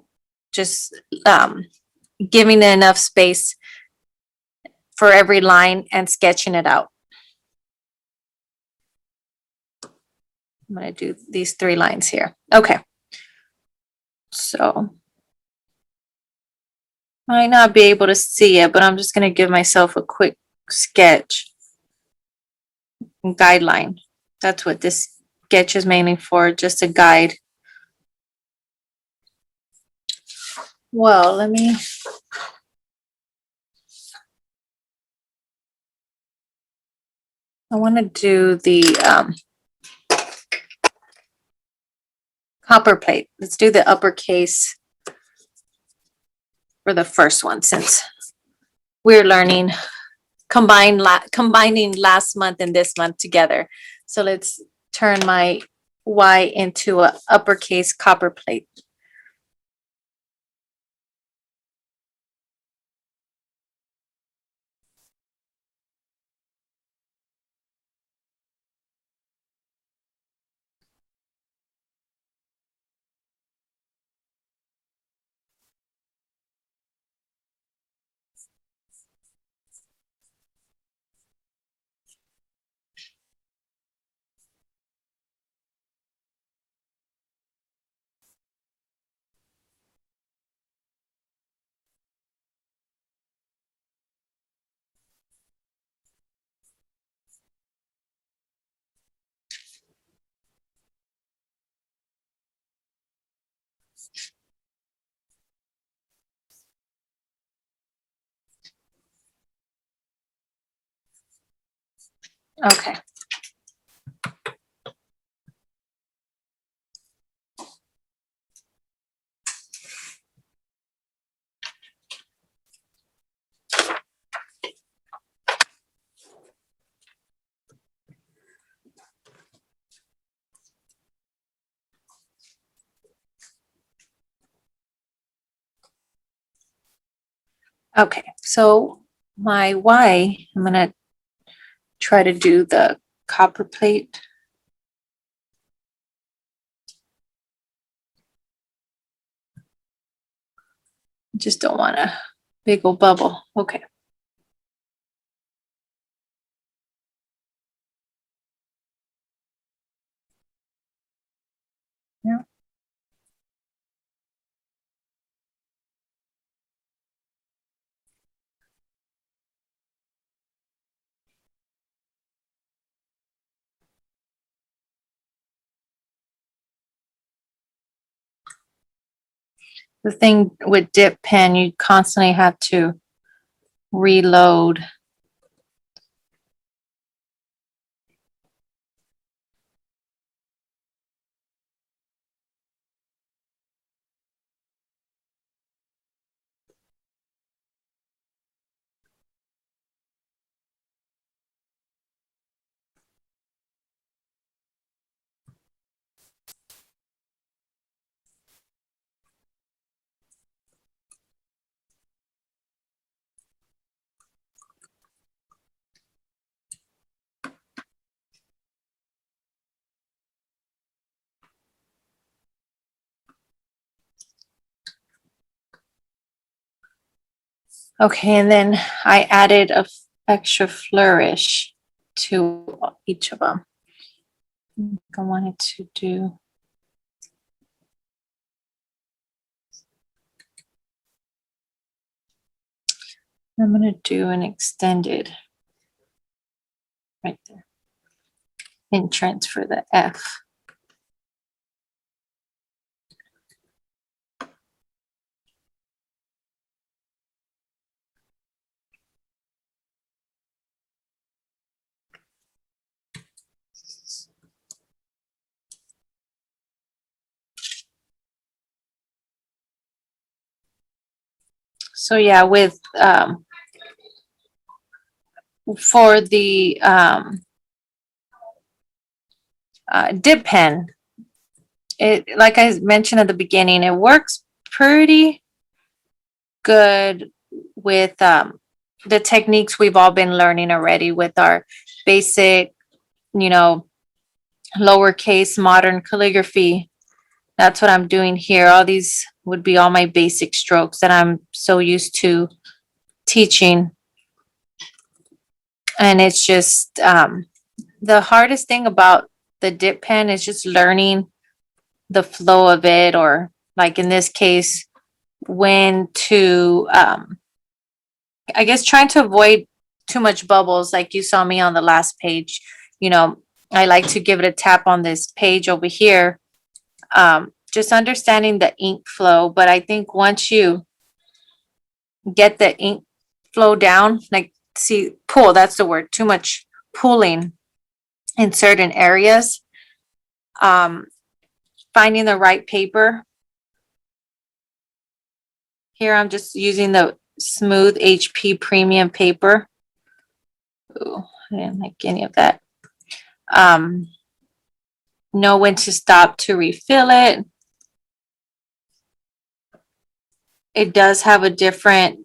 just giving it enough space for every line and sketching it out. I'm going to do these 3 lines here. Okay. So might not be able to see it, but I'm just going to give myself a quick sketch and guideline. That's what this sketch is mainly for, just a guide. Well, I want to do the copper plate. Let's do the uppercase for the first one, since we're learning combining last month and this month together. So let's turn my Y into a uppercase copper plate. Okay. Okay, so my Y, I'm gonna try to do the copper plate. Just don't want a big old bubble. Okay. Yeah. The thing with dip pen, you constantly have to reload. Okay, and then I added a extra flourish to each of them. I wanted to do. I'm gonna do an extended right there. Entrance for the F. So yeah, with for the dip pen, it, like I mentioned at the beginning, it works pretty good with the techniques we've all been learning already with our basic, you know, lowercase modern calligraphy. That's what I'm doing here. All these would be all my basic strokes that I'm so used to teaching. And it's just the hardest thing about the dip pen is just learning the flow of it, or like in this case, when to I guess trying to avoid too much bubbles like you saw me on the last page. You know, I like to give it a tap on this page over here. Just understanding the ink flow, but I think once you get the ink flow down, like see pull, that's the word, too much pulling in certain areas. Finding the right paper. Here I'm just using the smooth HP premium paper. Ooh, I didn't like any of that. know when to stop to refill it. It does have a different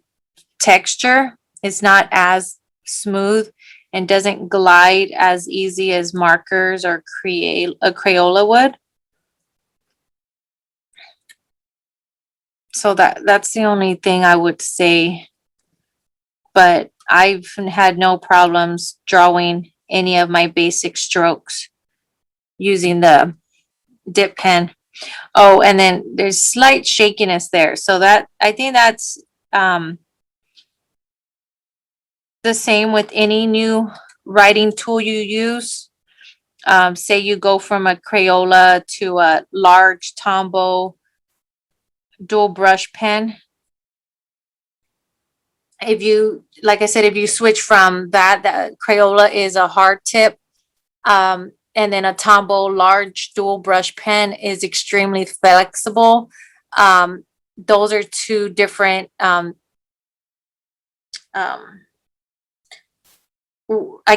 texture. It's not as smooth and doesn't glide as easy as markers or a Crayola would. So that's the only thing I would say. But I've had no problems drawing any of my basic strokes using the dip pen. Oh, and then there's slight shakiness there. So that, I think that's the same with any new writing tool you use. Say you go from a Crayola to a large Tombow dual brush pen. If you, like I said, if you switch from that, the Crayola is a hard tip. And then a Tombow large dual brush pen is extremely flexible. Those are two different, I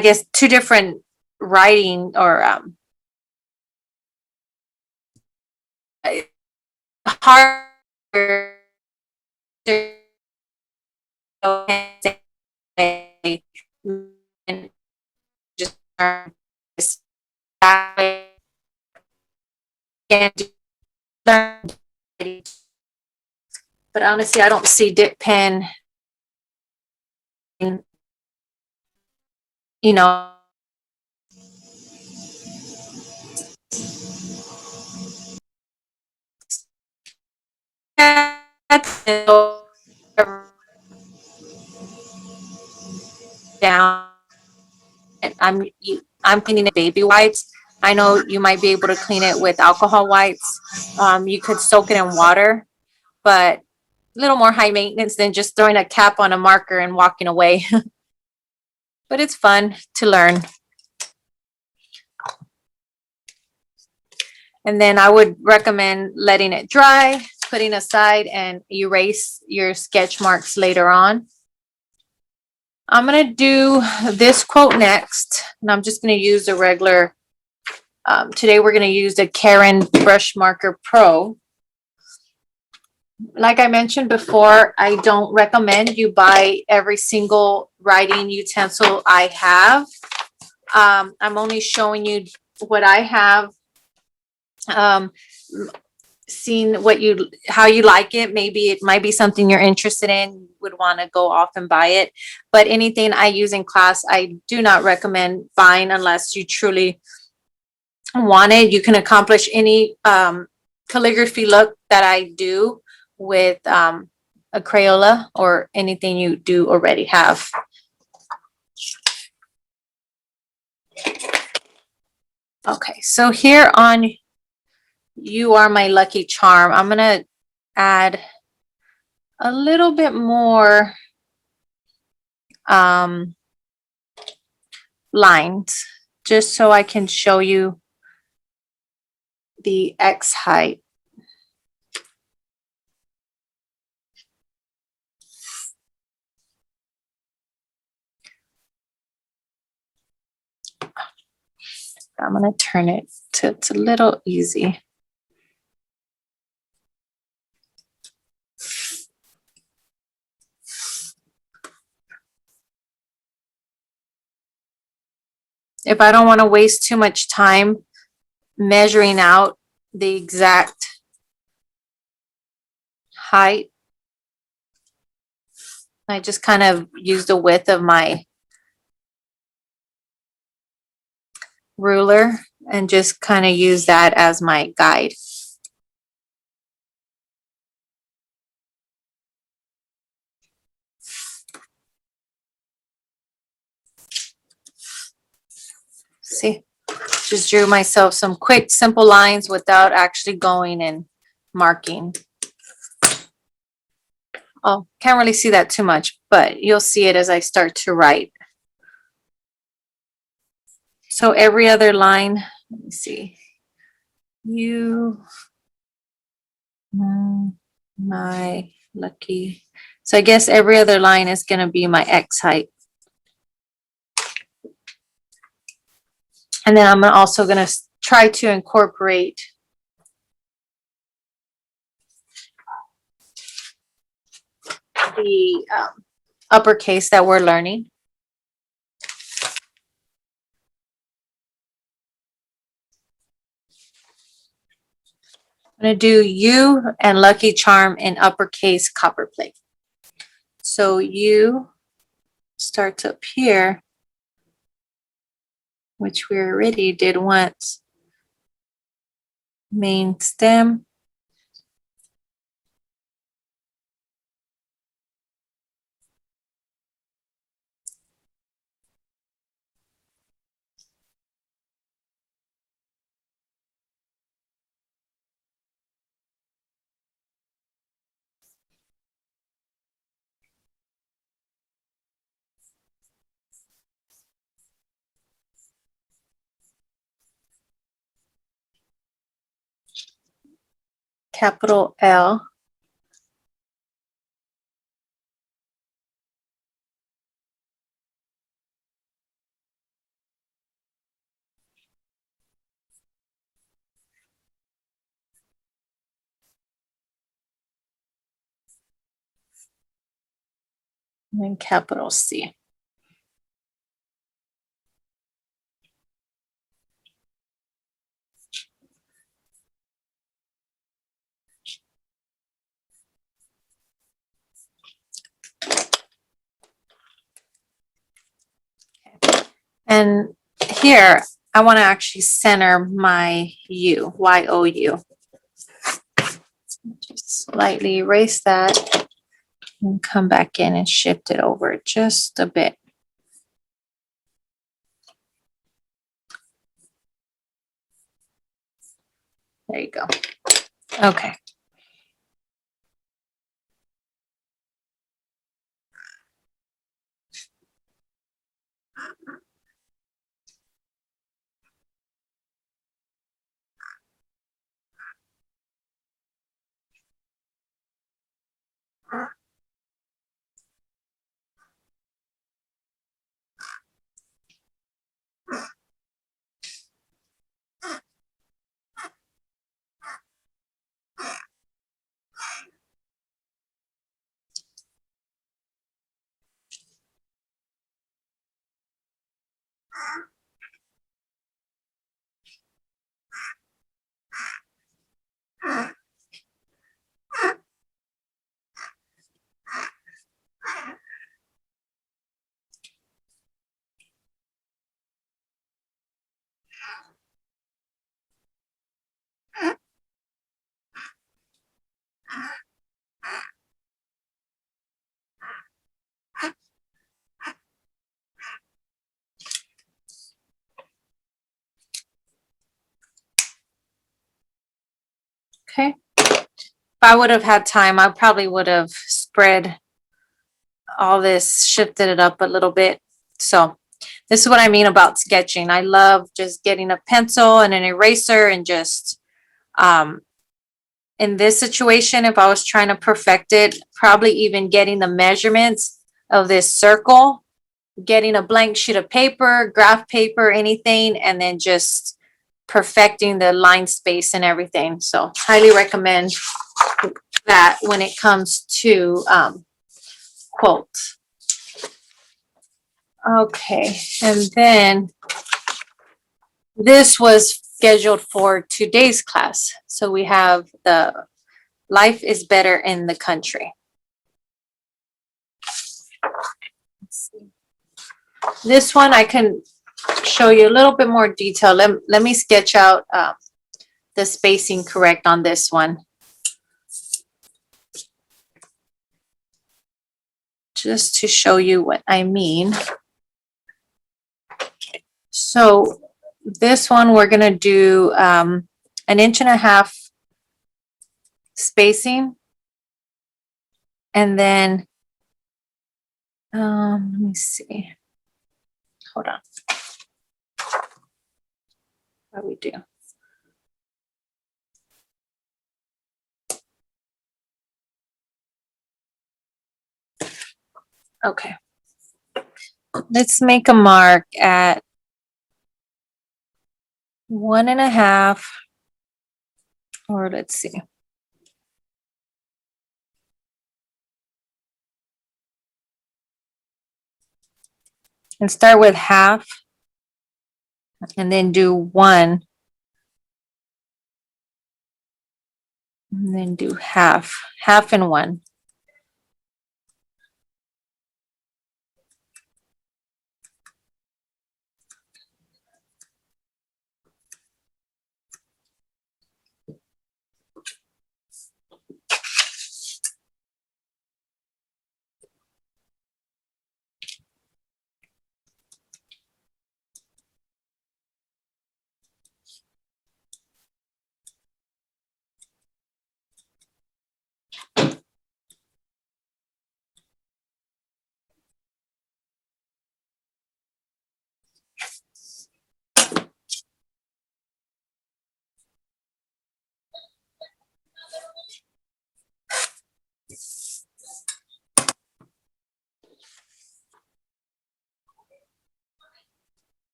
guess, two different writing or hard just but honestly, I don't see dip pen, you know, down. I'm cleaning it baby wipes. I know you might be able to clean it with alcohol wipes. You could soak it in water, but a little more high maintenance than just throwing a cap on a marker and walking away. But it's fun to learn. And then I would recommend letting it dry, putting aside, and erase your sketch marks later on. I'm going to do this quote next, and I'm just going to use a regular, today we're going to use the Karen Brush Marker Pro. Like I mentioned before, I don't recommend you buy every single writing utensil I have. I'm only showing you what I have. Seeing how you like it. Maybe it might be something you're interested in. You would want to go off and buy it. But anything I use in class, I do not recommend buying unless you truly want it. You can accomplish any calligraphy look that I do with a Crayola or anything you do already have. Okay, so here on You Are My Lucky Charm, I'm gonna add a little bit more lines just so I can show you the X height. I'm gonna turn it to it's a little easy. If I don't want to waste too much time measuring out the exact height, I just kind of use the width of my ruler and just kind of use that as my guide. See, just drew myself some quick, simple lines without actually going and marking. Oh, can't really see that too much, but you'll see it as I start to write. So every other line, let me see. You, my lucky. So I guess every other line is going to be my X height. And then I'm also going to try to incorporate the uppercase that we're learning. I'm going to do U and Lucky Charm in uppercase copper plate. So U starts up here, which we already did once. Main stem. Capital L. And then capital C. And here, I want to actually center my U, Y-O-U. Just slightly erase that and come back in and shift it over just a bit. There you go. Okay. Okay. If I would have had time, I probably would have spread all this, shifted it up a little bit. So this is what I mean about sketching. I love just getting a pencil and an eraser and just, in this situation, if I was trying to perfect it, probably even getting the measurements of this circle, getting a blank sheet of paper, graph paper, anything, and then just perfecting the line space and everything. So highly recommend that when it comes to quotes. Okay, and then this was scheduled for today's class. So we have the life is better in the country. Let's see. This one I can show you a little bit more detail. Let me sketch out the spacing correct on this one. Just to show you what I mean. So this one we're gonna do 1.5 inches spacing. And then, let me see. Hold on. What do we do? Okay. Let's make a mark at 1.5, or let's see. And start with half and then do 1 and then do half and 1.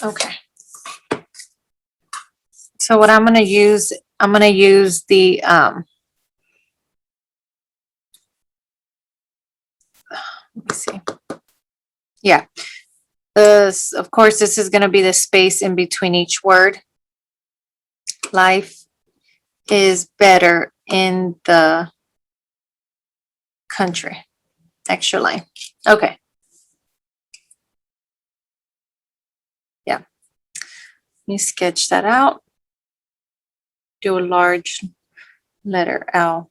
Okay. So what I'm going to use the let me see. Yeah. This, of course, this is going to be the space in between each word. Life is better in the country. Extra line. Okay. Yeah. Let me sketch that out. Do a large letter L.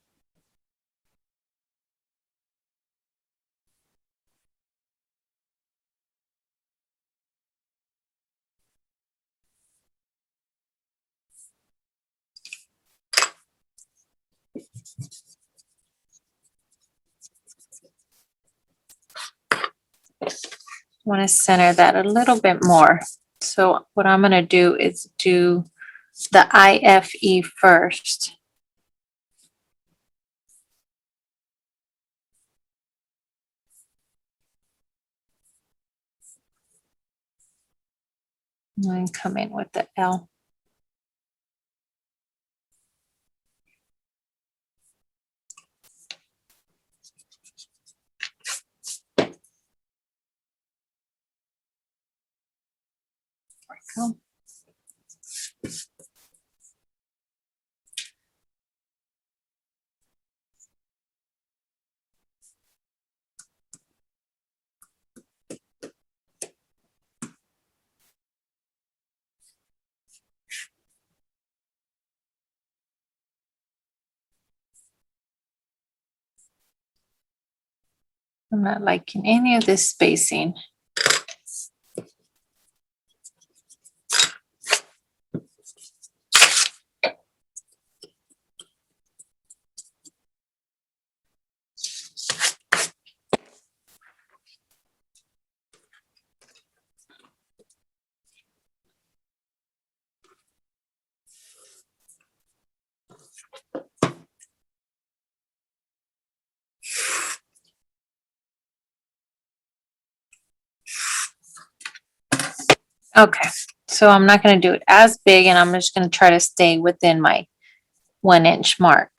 I want to center that a little bit more. So what I'm going to do is do the IFE first. And then come in with the L. There we go. I'm not liking any of this spacing. Okay, so I'm not going to do it as big, and I'm just going to try to stay within my 1-inch mark.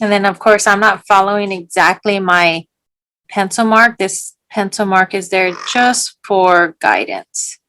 And then, of course, I'm not following exactly my pencil mark. This pencil mark is there just for guidance.